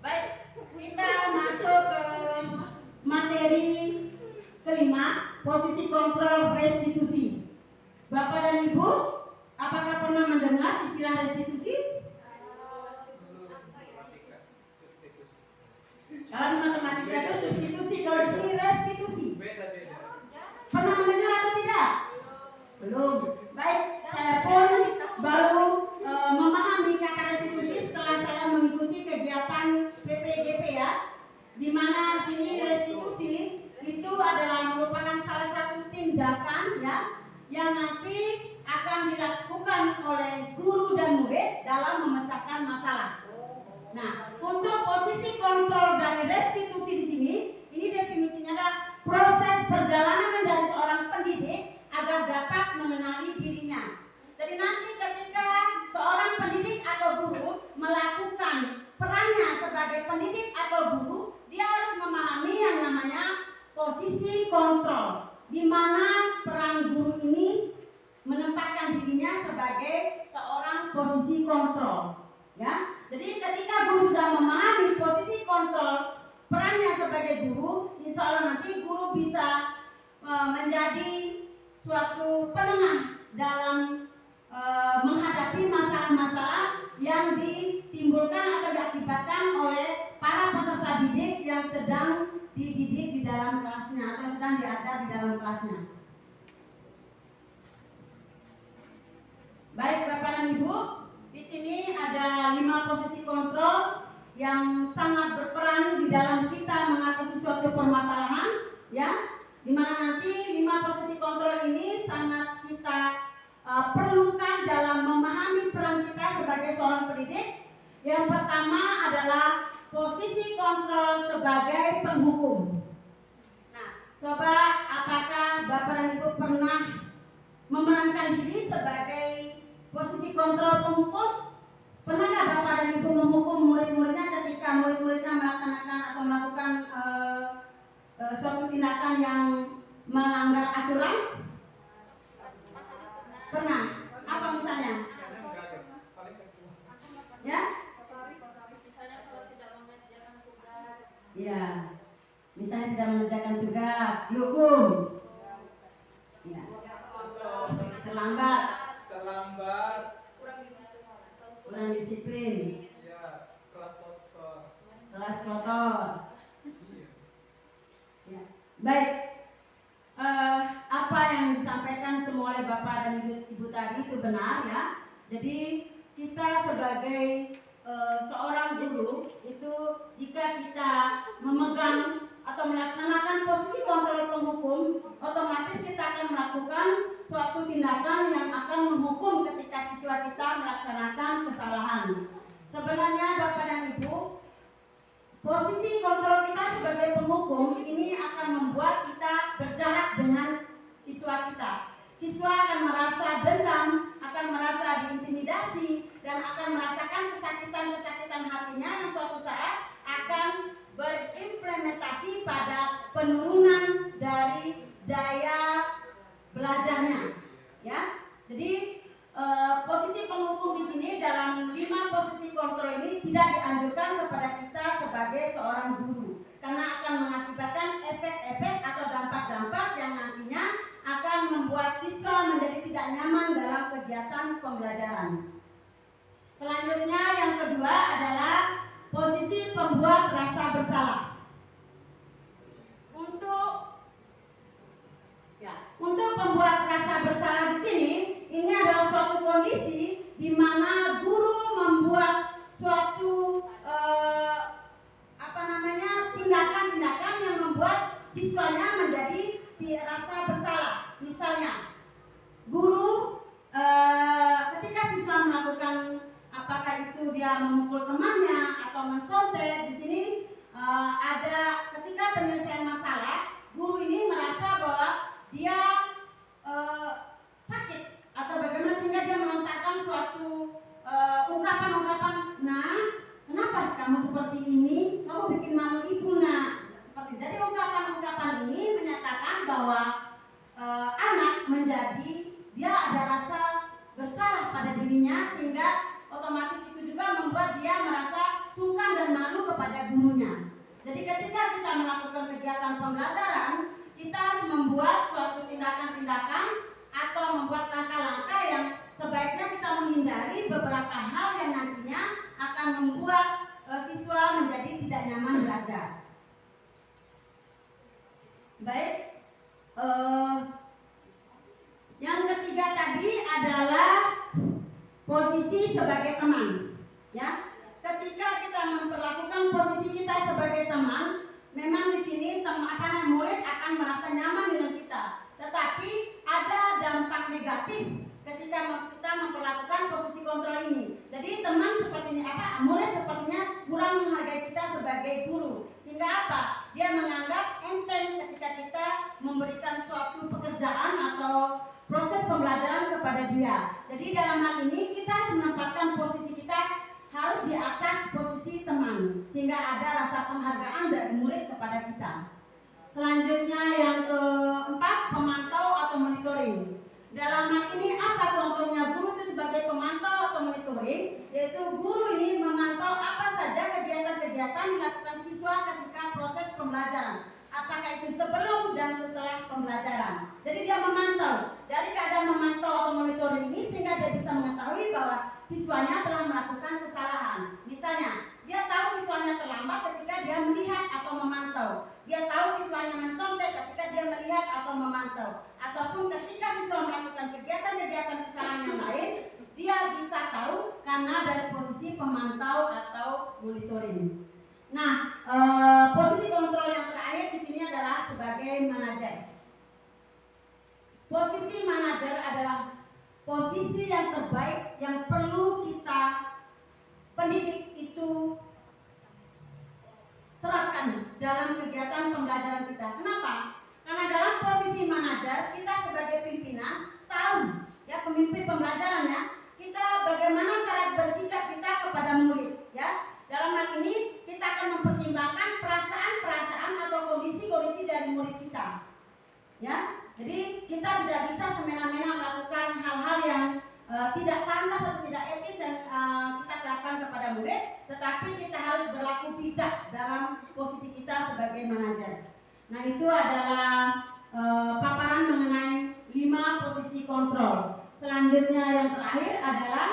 Baik, kita masuk ke materi kelima, posisi kontrol restitusi. Bapak dan Ibu, apakah pernah mendengar istilah restitusi? Kalau di matematika itu substitusi, kalau di sini restitusi. Pernah mendengar atau tidak? Belum. Baik, saya pun baru memahami kata restitusi setelah saya mengikuti kegiatan PPGP ya, di mana di sini restitusi itu adalah merupakan salah satu tindakan ya yang nanti akan dilakukan oleh guru dan murid dalam memecahkan masalah. Nah, untuk posisi kontrol dari restitusi di sini, ini definisinya adalah proses perjalanan dari seorang pendidik agar dapat mengenali dirinya. Jadi nanti ketika seorang pendidik atau guru melakukan perannya sebagai pendidik atau guru, dia harus memahami yang namanya posisi kontrol, di mana peran guru ini menempatkan dirinya sebagai seorang posisi kontrol. Ya, jadi ketika guru sudah memahami posisi kontrol perannya sebagai guru, insya Allah nanti guru bisa menjadi suatu penengah dalam menghadapi masalah-masalah yang ditimbulkan atau diakibatkan oleh para peserta didik yang sedang dididik di dalam kelasnya atau sedang diajar di dalam kelasnya. Baik Bapak dan Ibu, di sini ada 5 posisi kontrol yang sangat berperan di dalam kita mengatasi suatu permasalahan, ya. Dimana nanti 5 posisi kontrol ini sangat kita perlukan dalam memahami peran kita sebagai seorang pendidik. Yang pertama adalah posisi kontrol sebagai penghukum. Nah, coba apakah Bapak dan Ibu pernah memerankan diri sebagai posisi kontrol penghukum? Pernahkah Bapak dan Ibu menghukum murid-muridnya ketika murid-muridnya melaksanakan atau melakukan suatu tindakan yang melanggar aturan? Pernah. Apa misalnya? Ya? Ya. Misalnya tidak mengerjakan tugas, dihukum. Ya. Terlambat, kurang disiplin. Ya, kelas kotor. Ya. Baik. Apa yang disampaikan semua oleh Bapak dan Ibu tadi itu benar, ya. Jadi kita sebagai seorang guru itu jika kita memegang atau melaksanakan posisi kontrol penghukum, otomatis kita akan melakukan suatu tindakan yang akan menghukum ketika siswa kita melaksanakan kesalahan. Sebenarnya Bapak dan Ibu, posisi kontrol kita sebagai penghukum ini akan membuat kita berjarak dengan siswa kita. Siswa akan merasa dendam, akan merasa diintimidasi, dan akan merasakan kesakitan-kesakitan hatinya yang suatu saat akan berimplementasi pada penurunan dari daya belajarnya. Ya, jadi posisi penghukum di sini dalam 5 posisi kontrol ini tidak dianjurkan kepada kita sebagai seorang guru, karena akan mengakibatkan efek-efek atau dampak-dampak yang nantinya akan membuat siswa menjadi tidak nyaman dalam kegiatan pembelajaran. Selanjutnya yang kedua adalah posisi pembuat rasa bersalah. Untuk pembuat rasa bersalah di sini, ini adalah suatu kondisi di mana guru membuat suatu tindakan-tindakan yang membuat siswanya menjadi rasa bersalah. Misalnya, guru ketika siswa melakukan apakah itu dia memukul temannya atau mencontek, di sini ada ketika penyelesaian masalah, guru ini merasa bahwa dia sakit atau bagaimana sehingga dia melontarkan suatu ungkapan-ungkapan, nah kenapa sih kamu seperti ini, kamu bikin malu ibu nak, seperti. Jadi ungkapan-ungkapan ini menyatakan bahwa anak menjadi dia ada rasa bersalah pada dirinya, sehingga otomatis itu juga membuat dia merasa sungkan dan malu kepada gurunya. Jadi ketika kita melakukan kegiatan pembelajaran, kita harus membuat suatu tindakan-tindakan atau membuat langkah-langkah yang sebaiknya kita menghindari beberapa hal yang nantinya akan membuat siswa menjadi tidak nyaman belajar. Baik, yang ketiga tadi adalah posisi sebagai teman. Ya, ketika kita memperlakukan posisi kita sebagai teman, memang di sini murid akan merasa nyaman dengan kita. Tetapi ada dampak negatif ketika kita memperlakukan posisi kontrol ini. Jadi teman sepertinya murid sepertinya kurang menghargai kita sebagai guru. Sehingga apa? Dia menganggap enteng ketika kita memberikan suatu pekerjaan atau proses pembelajaran kepada dia. Jadi dalam hal ini kita harus menempatkan posisi kita harus di atas posisi teman, sehingga ada rasa penghargaan dari murid kepada kita. Selanjutnya yang keempat, pemantau atau monitoring. Dalam hal ini apa contohnya guru itu sebagai pemantau atau monitoring? Yaitu guru ini memantau apa saja kegiatan-kegiatan dilakukan siswa ketika proses pembelajaran. apakah itu sebelum dan setelah pembelajaran. Jadi dia memantau, dari keadaan memantau atau monitoring ini sehingga dia bisa mengetahui bahwa siswanya telah melakukan kesalahan. Misalnya, dia tahu siswanya terlambat ketika dia melihat atau memantau. Dia tahu siswanya mencontek ketika dia melihat atau memantau. Ataupun ketika siswa melakukan kegiatan-kegiatan kesalahan yang lain, dia bisa tahu karena dari posisi pemantau atau monitoring. Nah, posisi kontrol yang terakhir di sini adalah sebagai manajer. Posisi manajer adalah posisi yang terbaik yang perlu kita pendidik itu terapkan dalam kegiatan pembelajaran kita. Kenapa? Karena dalam posisi manajer kita sebagai pimpinan tahu ya pemimpin pembelajarannya kita bagaimana cara bersikap kita kepada murid ya. Dalam hal ini kita akan mempertimbangkan perasaan-perasaan atau kondisi-kondisi dari murid kita. Ya, jadi kita tidak bisa semena-mena melakukan hal-hal yang tidak pantas atau tidak etis yang kita terapkan kepada murid, tetapi kita harus berlaku bijak dalam posisi kita sebagai manajer. Nah, itu adalah paparan mengenai 5 posisi kontrol. Selanjutnya yang terakhir adalah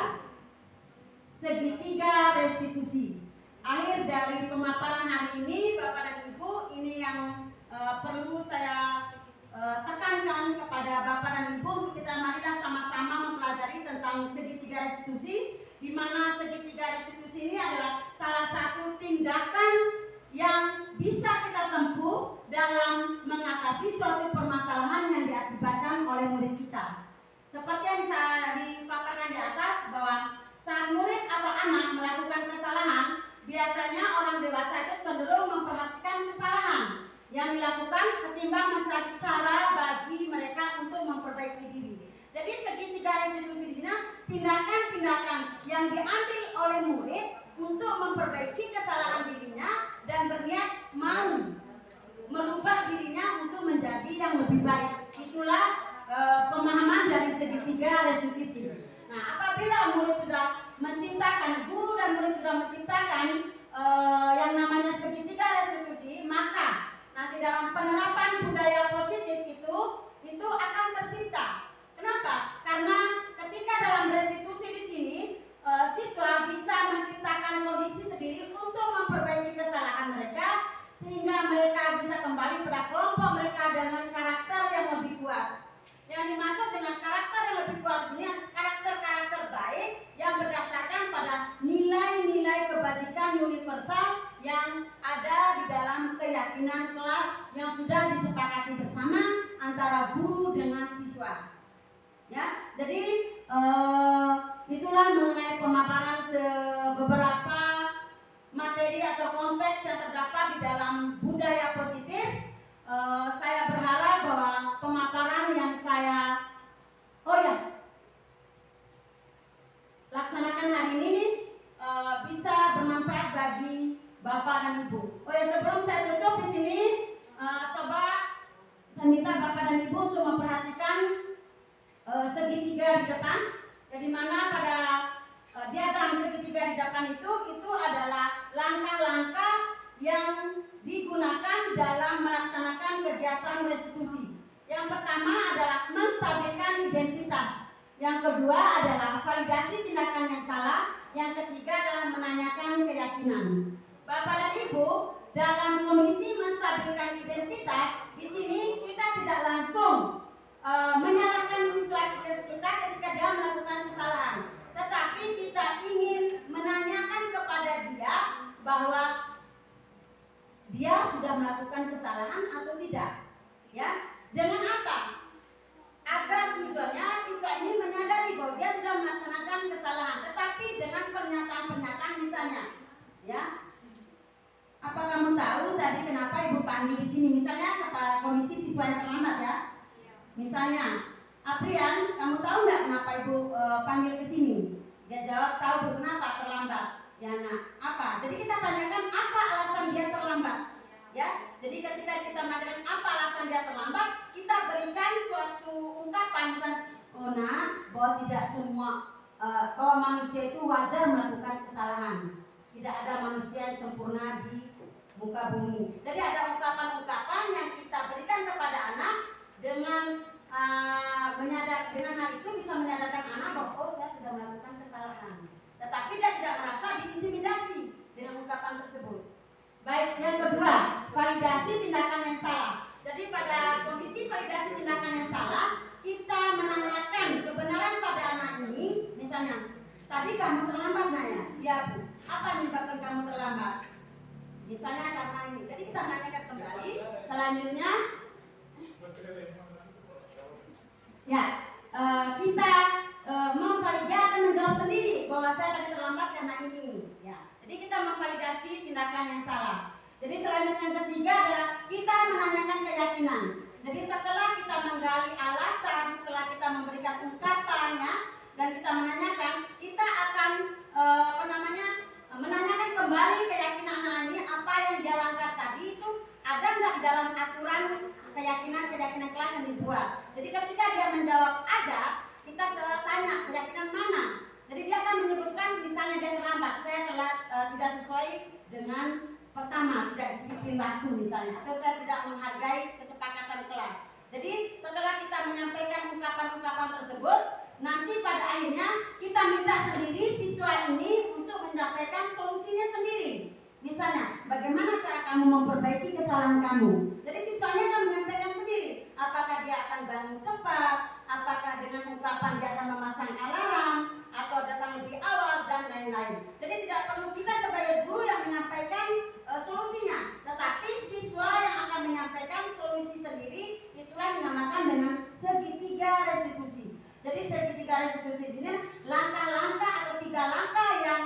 segitiga restitusi. Akhir dari pemaparan hari ini, Bapak dan Ibu, ini yang perlu saya tekankan kepada Bapak dan Ibu untuk kita marilah sama-sama mempelajari tentang segitiga restitusi, di mana segitiga restitusi ini adalah salah satu tindakan yang bisa kita tempuh dalam mengatasi suatu permasalahan yang diakibatkan oleh murid kita. Seperti yang bisa dipaparkan di atas bahwa saat murid atau anak melakukan kesalahan, biasanya orang dewasa itu cenderung memperhatikan kesalahan yang dilakukan ketimbang mencari cara bagi mereka untuk memperbaiki diri. Jadi segitiga restitusi di sini tindakan-tindakan yang diambil oleh murid untuk memperbaiki kesalahan dirinya dan berniat mau merubah dirinya untuk menjadi yang lebih baik. Itulah pemahaman dari segitiga restitusi. Nah, apabila murid sudah menciptakan, guru dan murid sudah menciptakan yang namanya segitiga restitusi, maka nanti dalam penerapan budaya positif itu akan tercipta. Kenapa? Karena ketika dalam restitusi di sini siswa bisa menciptakan kondisi sendiri untuk memperbaiki kesalahan mereka sehingga mereka bisa kembali pada kelompok mereka dengan karakter yang lebih kuat. Yang dimaksud dengan karakter yang lebih kuat di sini karakter-karakter baik yang berdasarkan pada nilai-nilai kebajikan universal yang ada di dalam keyakinan kelas yang sudah disepakati bersama antara guru dengan siswa. Ya, jadi itulah mengenai pemaparan beberapa materi atau konteks yang terdapat di dalam budaya positif. Saya berharap bahwa pemaparan yang saya laksanakan hari ini bisa bermanfaat bagi Bapak dan Ibu. Sebelum saya tutup di sini, coba saya minta Bapak dan Ibu untuk memperhatikan segitiga di depan, di mana pada diagram segitiga di depan itu adalah langkah-langkah yang digunakan dalam melaksanakan kegiatan restitusi. Yang pertama adalah menstabilkan identitas. Yang kedua adalah validasi tindakan yang salah. Yang ketiga adalah menanyakan keyakinan. Bapak dan Ibu, dalam kondisi menstabilkan identitas, di sini kita tidak langsung menyalahkan siswa kita ketika dia melakukan kesalahan, tetapi kita ingin menanyakan kepada dia bahwa dia sudah melakukan kesalahan atau tidak, ya. Dengan apa? Agar tujuannya siswa ini menyadari bahwa dia sudah melaksanakan kesalahan, tetapi dengan pernyataan-pernyataan misalnya, ya. Apa kamu tahu tadi kenapa ibu panggil di sini? Misalnya kepada kondisi siswa yang terlambat, ya. Misalnya, Aprian, kamu tahu nggak kenapa ibu panggil ke sini? Dia jawab tahu bu, kenapa terlambat. Ya, nah, apa? Jadi kita tanyakan apa alasan dia terlambat, ya. Jadi ketika kita menanyakan apa alasan dia terlambat, kita berikan suatu ungkapan, misalnya, bahwa tidak semua bahwa manusia itu wajar melakukan kesalahan. Tidak ada manusia yang sempurna di muka bumi. Jadi ada ungkapan-ungkapan yang kita berikan kepada anak dengan dengan hal itu bisa menyadarkan anak bahwa oh saya sudah melakukan kesalahan. Tetapi dia tidak merasa diintimidasi dengan ungkapan tersebut. Baik, yang kedua, validasi tindakan yang salah. Jadi pada kondisi validasi tindakan yang salah, kita menanyakan kebenaran pada anak ini, misalnya, tadi kamu terlambat Naya? Iya Bu. Apa yang menyebabkan kamu terlambat? Misalnya karena ini. Jadi kita menanyakan kembali. Selanjutnya, ya, kita dia akan menjawab sendiri bahwa saya tadi terlambat karena ini. Ya, jadi kita memvalidasi tindakan yang salah. Jadi selanjutnya yang ketiga adalah kita menanyakan keyakinan. Jadi setelah kita menggali alasan, setelah kita memberikan ungkapannya dan kita menanyakan, kita akan menanyakan kembali keyakinan anak ini apa yang dia langgar tadi itu ada nggak di dalam aturan keyakinan kelas yang dibuat. Jadi ketika dia menjawab ada, kita selalu tanya keyakinan mana. Jadi dia akan menyebutkan misalnya dia terlambat, saya telah tidak sesuai dengan pertama, tidak disiplin waktu misalnya, atau saya tidak menghargai kesepakatan kelas. Jadi setelah kita menyampaikan ungkapan-ungkapan tersebut, nanti pada akhirnya kita minta sendiri siswa ini untuk menyampaikan solusinya sendiri. Misalnya, bagaimana cara kamu memperbaiki kesalahan kamu? Jadi siswanya akan menyampaikan sendiri. Apakah dia akan bangun cepat? Apakah dengan ungkapan dia akan memasang alarm? Atau datang lebih awal? Dan lain-lain. Jadi tidak perlu kita sebagai guru yang menyampaikan solusinya. Tetapi siswa yang akan menyampaikan solusi sendiri, itulah dinamakan dengan segitiga restitusi. Jadi segitiga restitusi ini langkah-langkah atau 3 langkah yang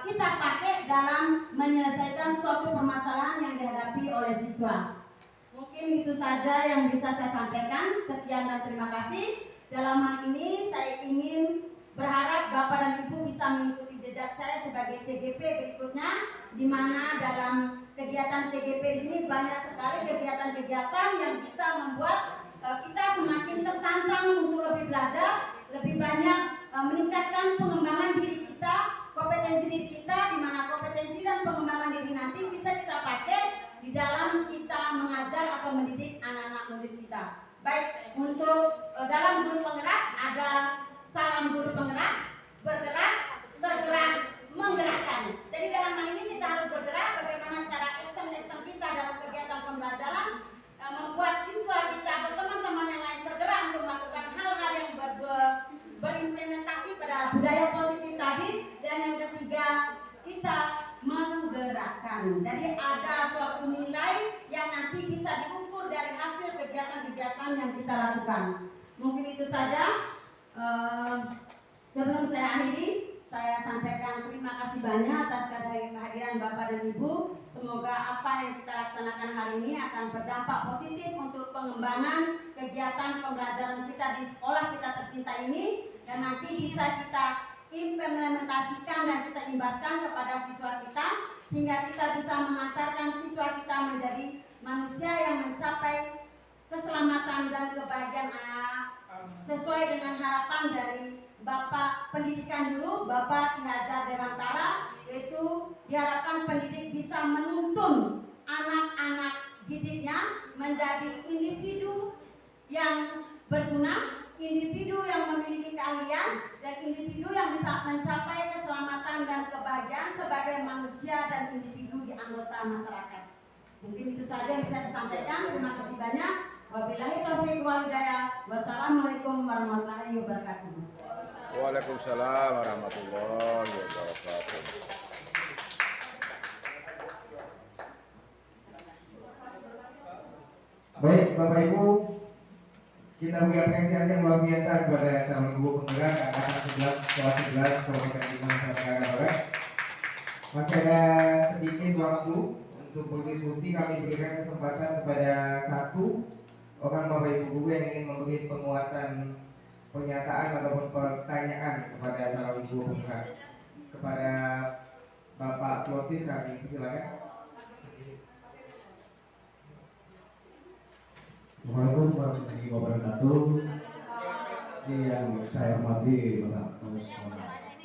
kita pakai dalam menyelesaikan suatu permasalahan yang dihadapi oleh siswa. Mungkin itu saja yang bisa saya sampaikan. Sekian dan terima kasih. Dalam hal ini saya ingin berharap Bapak dan Ibu bisa mengikuti jejak saya sebagai CGP berikutnya, di mana dalam kegiatan CGP di sini banyak sekali kegiatan-kegiatan yang bisa membuat kita semakin tertantang untuk lebih belajar, lebih banyak meningkatkan pengembangan diri kita, kompetensi diri kita, di mana kompetensi dan pengembangan diri nanti bisa kita pakai di dalam kita mengajar atau mendidik anak-anak murid kita. Baik, untuk dalam guru penggerak ada salam guru penggerak, bergerak, tergerak, menggerakkan. Jadi dalam hal ini kita harus bergerak bagaimana cara action kita dalam kegiatan pembelajaran, membuat siswa kita atau teman-teman yang lain tergerak untuk melakukan hal-hal yang berimplementasi pada budaya positif tadi. Dan yang ketiga, kita menggerakkan. Jadi ada suatu nilai yang nanti bisa diukur dari hasil kegiatan-kegiatan yang kita lakukan. Mungkin itu saja. Sebelum saya akhiri, saya sampaikan terima kasih banyak atas kehadiran Bapak dan Ibu. Semoga apa yang kita laksanakan hari ini akan berdampak positif untuk pengembangan kegiatan pembelajaran kita di sekolah kita tercinta ini, dan nanti bisa kita implementasikan dan kita imbaskan kepada siswa kita, sehingga kita bisa mengantarkan siswa kita menjadi manusia yang mencapai keselamatan dan kebahagiaan sesuai dengan harapan dari Bapak Pendidikan dulu, Bapak Ki Hajar Dewantara, yaitu diharapkan pendidik bisa menuntun anak-anak didiknya menjadi individu yang berguna, individu yang memiliki keahlian, dan individu yang bisa mencapai keselamatan dan kebahagiaan sebagai manusia dan individu di anggota masyarakat. Mungkin itu saja yang bisa saya sampaikan. Terima kasih banyak. Wabillahi taufiq wal hidayah. Wassalamualaikum warahmatullahi wabarakatuh. Waalaikumsalam warahmatullahi wabarakatuh. Baik Bapak Ibu, kita beri apresiasi yang luar biasa kepada calon guru penggerak angkatan 11 kelas 11 Kabupaten Bima Nusa Barat. Masih ada sedikit waktu untuk berdiskusi. Kami berikan kesempatan kepada satu orang Bapak Ibu guru yang ingin memberi penguatan pernyataan ataupun pertanyaan kepada calon guru penggerak. Kepada Bapak Flotis kami persilakan. Assalamualaikum warahmatullahi wabarakatuh. Yang saya hormati Bapak Kepala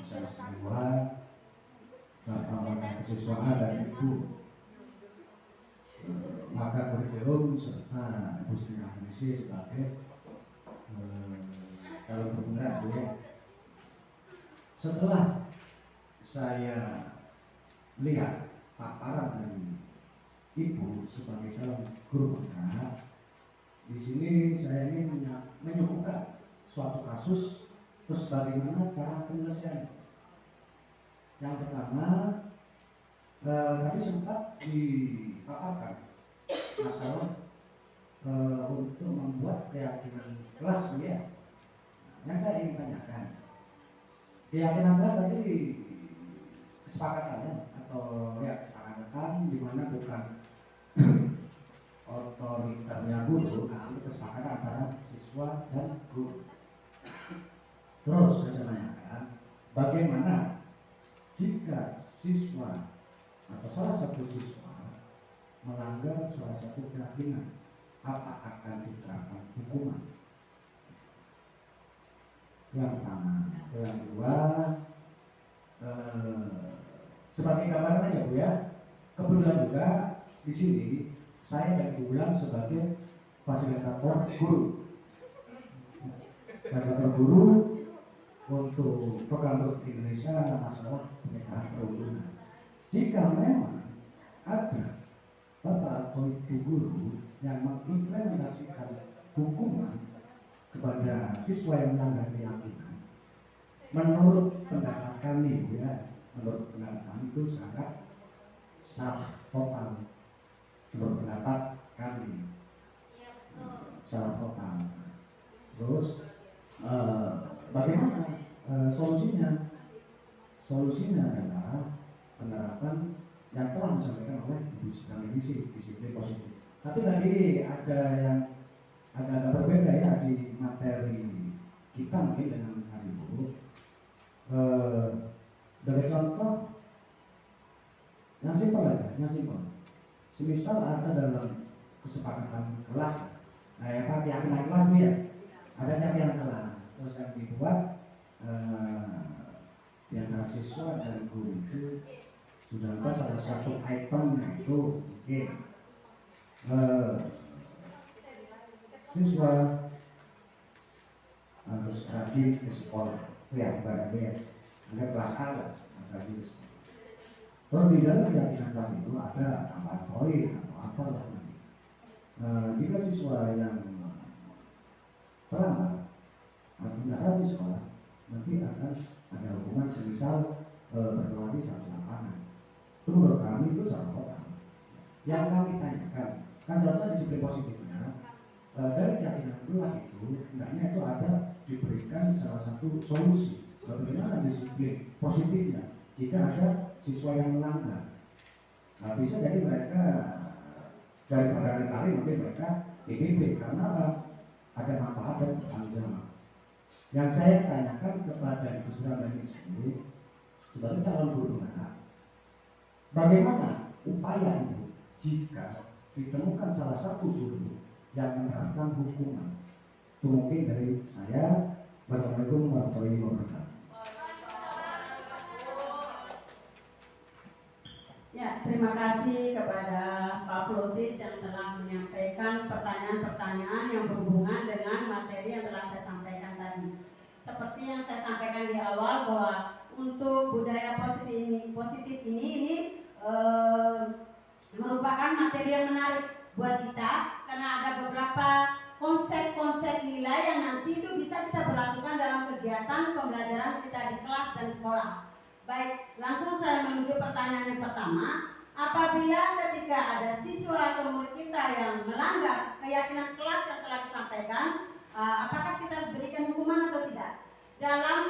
Sekolah Bapak Kesiswaan dan Ibu pakar kurikulum serta Ibu Sri Akademisi sebagai calon penggerak ya. Setelah saya melihat paparan dari Ibu sebagai calon guru penggerak, di sini saya ingin menyuguhkan suatu kasus, terus bagaimana cara penyelesaian. Yang pertama, tadi sempat dipaparkan masalah untuk membuat keyakinan kelas ya. Yang saya ingin tanyakan, keyakinan kelas tadi kesepakatannya atau ya kesepakatan di mana bukan otoriternya guru, tapi kesepakatan antara siswa dan guru. Terus saya tanyakan, bagaimana jika siswa atau salah satu siswa melanggar salah satu keyakinan, apa akan diterapkan hukuman? Yang pertama. Yang kedua, sebagai gambaran aja Bu ya, kebetulan juga di sini saya dan Bu Bulan sebagai fasilitator guru untuk program Bus Indonesia masalah pencegahan perundungan. Jika memang ada bapak atau ibu guru yang mengimplementasikan hukuman kepada siswa yang melanggar keyakinan, menurut pendapat kami ya, menurut pendapat kami itu sangat salah total. Menurut pendapat kami salah total. Terus bagaimana solusinya? Solusinya adalah penerapan yang telah disampaikan oleh Ibu Sri Akademisi, disiplin positif. Tapi tadi ada yang agak berbeda ya di materi kita mungkin dengan hari Ibu. Sebagai contoh yang simpel aja, yang simpel. Semisal ada dalam kesepakatan kelas, ya Pak, keyakinan kelas ya, ada keyakinan kelas, terus yang dibuat di antara siswa dan guru itu sudah ada salah satu itemnya itu mungkin siswa harus rajin ke sekolah, itu ya barangnya ya, ada kelas A lah, harus rajin ke sekolah. Terus di dalam keyakinan kelas itu ada tambahan poin atau apalah nanti. Jika siswa yang terlambat atau tidak rajin sekolah, nanti akan ada hukuman semisal berlari satu lapangan. Itu menurut kami itu salah total. Yang kami tanyakan, kan seharusnya disiplin positifnya dari keyakinan kelas itu, hendaknya itu ada diberikan salah satu solusi bagaimana disiplin positifnya jika ada siswa yang melanggar. Nah, bisa jadi mereka daripada lari mungkin mereka PBB karena apa? Ada manfaat dan tanggung jawab. Yang saya tanyakan kepada Ibu Sri Akademisi sebagai calon guru anak, bagaimana upaya Ibu jika ditemukan salah satu guru yang menerapkan hukuman? Itu mungkin dari saya. Wassalamualaikum warahmatullahi wabarakatuh. Ya, terima kasih kepada Pak Flotis yang telah menyampaikan pertanyaan-pertanyaan yang berhubungan dengan materi yang telah saya sampaikan tadi. Seperti yang saya sampaikan di awal bahwa untuk budaya positif ini merupakan materi yang menarik buat kita karena ada beberapa konsep-konsep nilai yang nanti itu bisa kita berlakukan dalam kegiatan pembelajaran kita di kelas dan sekolah. Baik, langsung saya menuju pertanyaan yang pertama. Apabila ketika ada siswa atau murid kita yang melanggar keyakinan kelas yang telah disampaikan, apakah kita harus berikan hukuman atau tidak? Dalam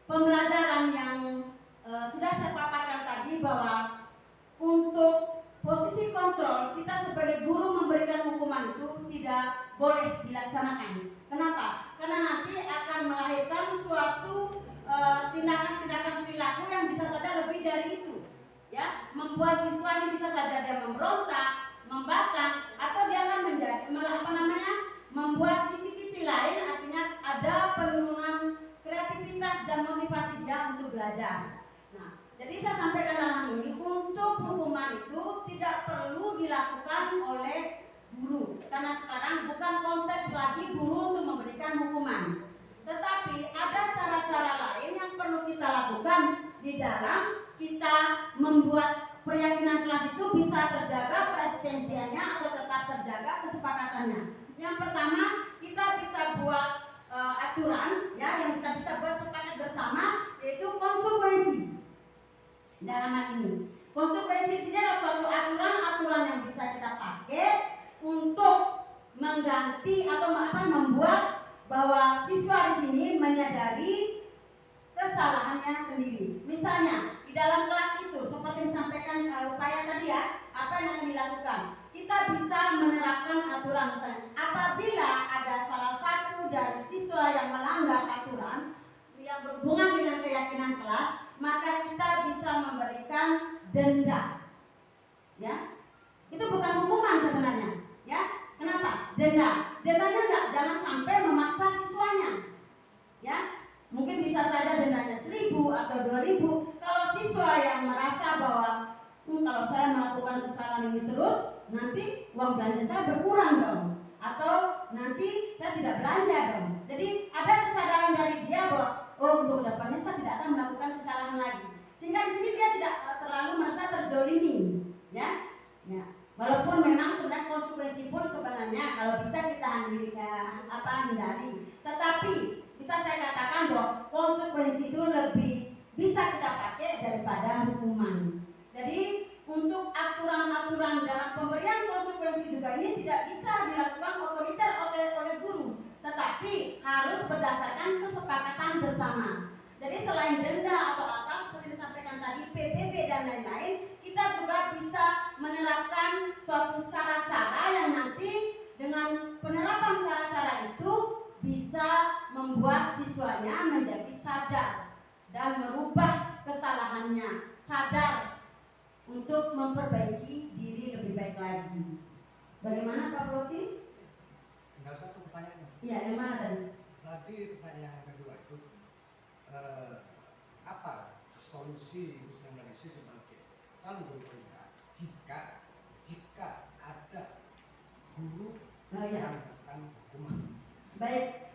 pembelajaran yang sudah saya paparkan tadi bahwa untuk posisi kontrol kita sebagai guru memberikan hukuman itu tidak boleh dilaksanakan. Kenapa? Karena nanti akan melahirkan suatu tindakan-tindakan perilaku yang bisa saja lebih dari itu, ya, membuat siswa ini bisa saja dia memberontak, membakar, atau dia akan menjadi membuat sisi-sisi lain, artinya ada penurunan kreativitas dan motivasi dia untuk belajar. Nah, jadi saya sampaikan dalam ini untuk hukuman itu tidak perlu kita membuat peryakinan kelas itu bisa terjaga koeksistensinya atau tetap terjaga kesepakatannya. Yang pertama, kita bisa buat aturan ya, yang kita bisa buat sepakat bersama, yaitu konsekuensi. Dalam hal ini, konsekuensi ini adalah suatu aturan-aturan yang bisa kita pakai untuk mengganti atau membuat bahwa siswa di sini menyadari kesalahannya sendiri. Misalnya di dalam kelas itu seperti disampaikan upaya tadi ya, apa yang akan dilakukan? Kita bisa menerapkan aturan. Misalnya apabila ada salah satu dari siswa yang melanggar aturan yang berhubungan dengan keyakinan kelas, maka kita bisa memberikan denda. Ya, itu bukan hukuman sebenarnya. Ya, kenapa? Denda. Dendanya jangan sampai memaksa siswanya. Ya, mungkin bisa saja dendanya 1.000 atau 2.000. Kalau siswa yang merasa bahwa kalau saya melakukan kesalahan ini terus, nanti uang belanja saya berkurang dong, atau nanti saya tidak belanja dong. Jadi ada kesadaran dari dia bahwa untuk kedepannya saya tidak akan melakukan kesalahan lagi. Sehingga di sini dia tidak terlalu merasa terzolimi, ya. Walaupun memang sebenarnya konsekuensi pun sebenarnya kalau bisa kita hindari. Tetapi bisa saya katakan bahwa konsekuensi itu lebih bisa kita pakai daripada hukuman. Jadi untuk aturan-aturan dalam pemberian konsekuensi juga ini tidak bisa dilakukan otoriter oleh guru, tetapi harus berdasarkan kesepakatan bersama. Jadi selain denda atau apa seperti disampaikan tadi, PBB dan lain-lain, kita juga bisa menerapkan suatu cara-cara yang nanti dengan penerapan cara-cara itu bisa membuat siswanya menjadi sadar dan merubah kesalahannya, sadar untuk memperbaiki diri lebih baik lagi. Bagaimana Pak Flotis? Tinggal satu pertanyaan. Iya, yang mana tadi? Tadi pertanyaan kedua itu apa solusi Muslim Malaysia sebagai calon guru penggerak jika ada guru yang melakukan hukuman? Baik,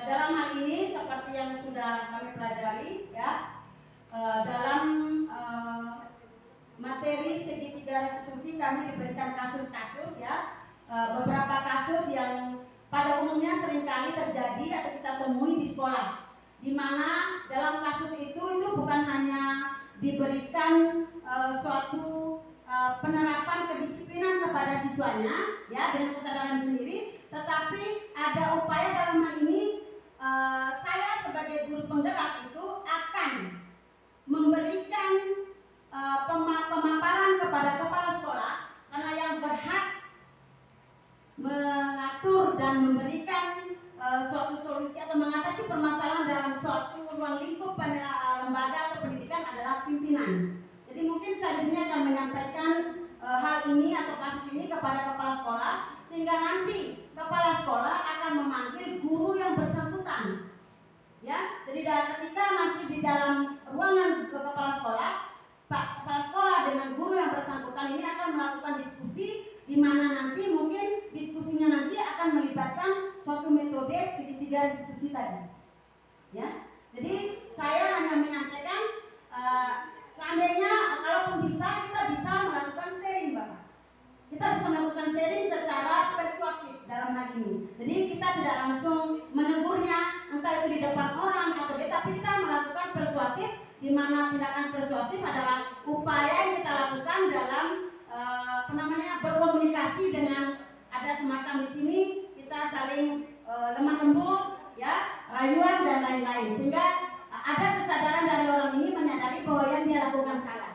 dalam hal ini seperti yang sudah kami pelajari ya, dalam materi segitiga restitusi kami diberikan kasus-kasus ya, beberapa kasus yang pada umumnya seringkali terjadi atau kita temui di sekolah, di mana dalam kasus itu bukan hanya diberikan suatu penerapan kedisiplinan kepada siswanya ya dengan kesadaran sendiri, tetapi ada upaya dalam hal ini saya sebagai guru penggerak itu akan memberikan pemaparan kepada kepala sekolah, karena yang berhak mengatur dan memberikan suatu solusi atau mengatasi permasalahan dalam suatu ruang lingkup lembaga atau pendidikan adalah pimpinan. Jadi mungkin saya di sini akan menyampaikan hal ini atau kasus ini kepada kepala sekolah, sehingga nanti kepala sekolah akan memanggil guru yang bersangkutan. Ya, jadi ketika nanti di dalam ruangan ke kepala sekolah, Pak kepala sekolah dengan guru yang bersangkutan ini akan melakukan diskusi, di mana nanti mungkin diskusinya nanti akan melibatkan suatu metode segitiga restitusi tadi. Ya, jadi saya hanya menyampaikan seandainya kalaupun bisa kita bisa melakukan sharing, Bapak. Kita bisa melakukan sharing secara persuasif dalam hal ini. Jadi kita tidak langsung menegurnya, entah itu di depan orang atau tapi kita melakukan persuasif, di mana tindakan persuasif adalah upaya yang kita lakukan dalam berkomunikasi dengan ada semacam di sini kita saling lemah lembut, ya, rayuan dan lain-lain, sehingga ada kesadaran dari orang ini menyadari bahwa yang dia lakukan salah.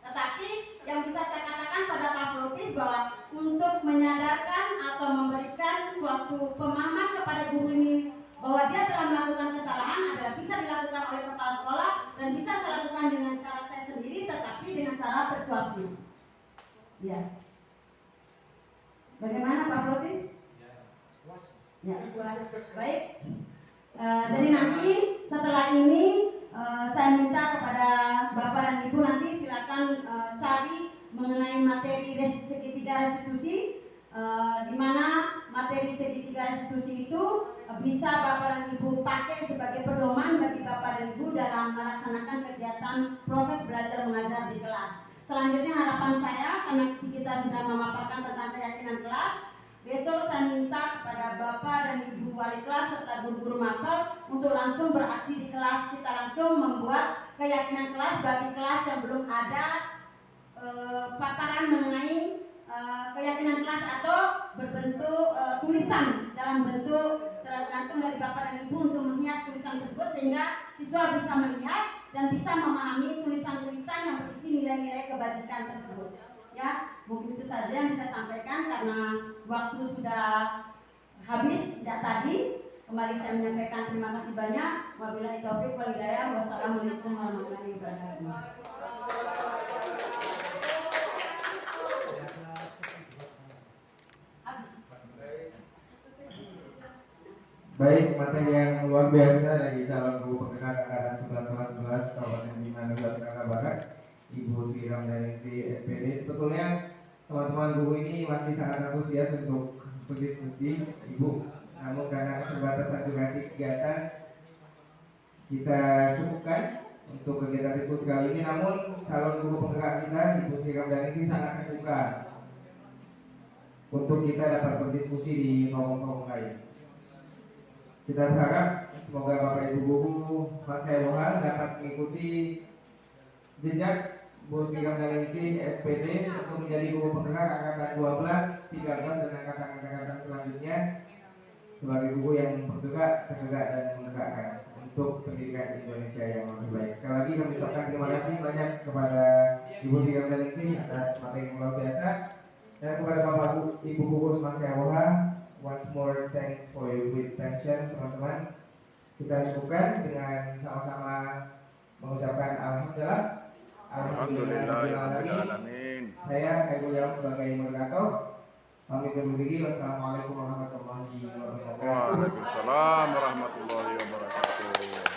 Tetapi yang bisa saya katakan pada Pak Flotis bahwa untuk menyadarkan atau memberikan suatu pemahaman kepada guru ini bahwa dia telah melakukan kesalahan adalah bisa dilakukan oleh kepala sekolah dan bisa saya lakukan dengan cara saya sendiri, tetapi dengan cara persuasif. Ya. Bagaimana Pak Flotis? Ya, puas. Baik. Jadi nanti setelah ini saya minta kepada Bapak dan Ibu nanti silakan cari mengenai materi segitiga restitusi, di mana materi segitiga restitusi itu bisa Bapak dan Ibu pakai sebagai pedoman bagi Bapak dan Ibu dalam melaksanakan kegiatan proses belajar mengajar di kelas. Selanjutnya harapan saya, karena kita sudah memaparkan tentang keyakinan kelas, besok saya minta kepada Bapak dan Ibu wali kelas serta guru-guru mapel untuk langsung beraksi di kelas. Kita langsung membuat keyakinan kelas bagi kelas yang belum ada paparan mengenai keyakinan kelas atau berbentuk tulisan dalam bentuk tergantung dari Bapak dan Ibu untuk menghias tulisan tersebut sehingga siswa bisa melihat dan bisa memahami tulisan-tulisan yang berisi nilai-nilai kebajikan tersebut. Ya, mungkin itu saja yang bisa sampaikan karena waktu sudah habis sejak tadi. Kembali saya menyampaikan terima kasih banyak. Wabillahi taufiq wal hidayah. Wassalamualaikum warahmatullahi wabarakatuh. Baik, materi yang luar biasa dari calon guru penggerak angkatan 11 Kabupaten Bima Nusa Tenggara Barat, Ibu Sri Ramdaningsih SPD. Sebetulnya teman-teman guru ini masih sangat antusias untuk berdiskusi, Ibu. Namun karena keterbatasan durasi kegiatan, kita cukupkan untuk kegiatan diskusi kali ini. Namun calon guru penggerak kita, Ibu Sri Ramdaningsih, sangat terbuka untuk kita dapat berdiskusi di forum-forum lain. Kita berharap semoga Bapak Ibu guru semasa Wuhan dapat mengikuti jejak Bu Sri Ramdaningsih SPD untuk menjadi guru penggerak angkatan 12, 13 dan angkatan selanjutnya sebagai guru yang bergerak, tergerak dan menggerakkan untuk pendidikan Indonesia yang lebih baik. Sekali lagi kami ucapkan terima kasih banyak kepada Ibu Sri Ramdaningsih atas materi yang luar biasa dan kepada Bapak Ibu guru semasa Wuhan. Once more, thanks for your good attention, teman-teman. Kita cukupkan dengan sama-sama mengucapkan alhamdulillah. Alhamdulillahirrahmanirrahim. Saya Ego Jawab sebagai moderator. Pamit undur diri. Wassalamualaikum warahmatullahi wabarakatuh. Waalaikumsalam warahmatullahi wabarakatuh.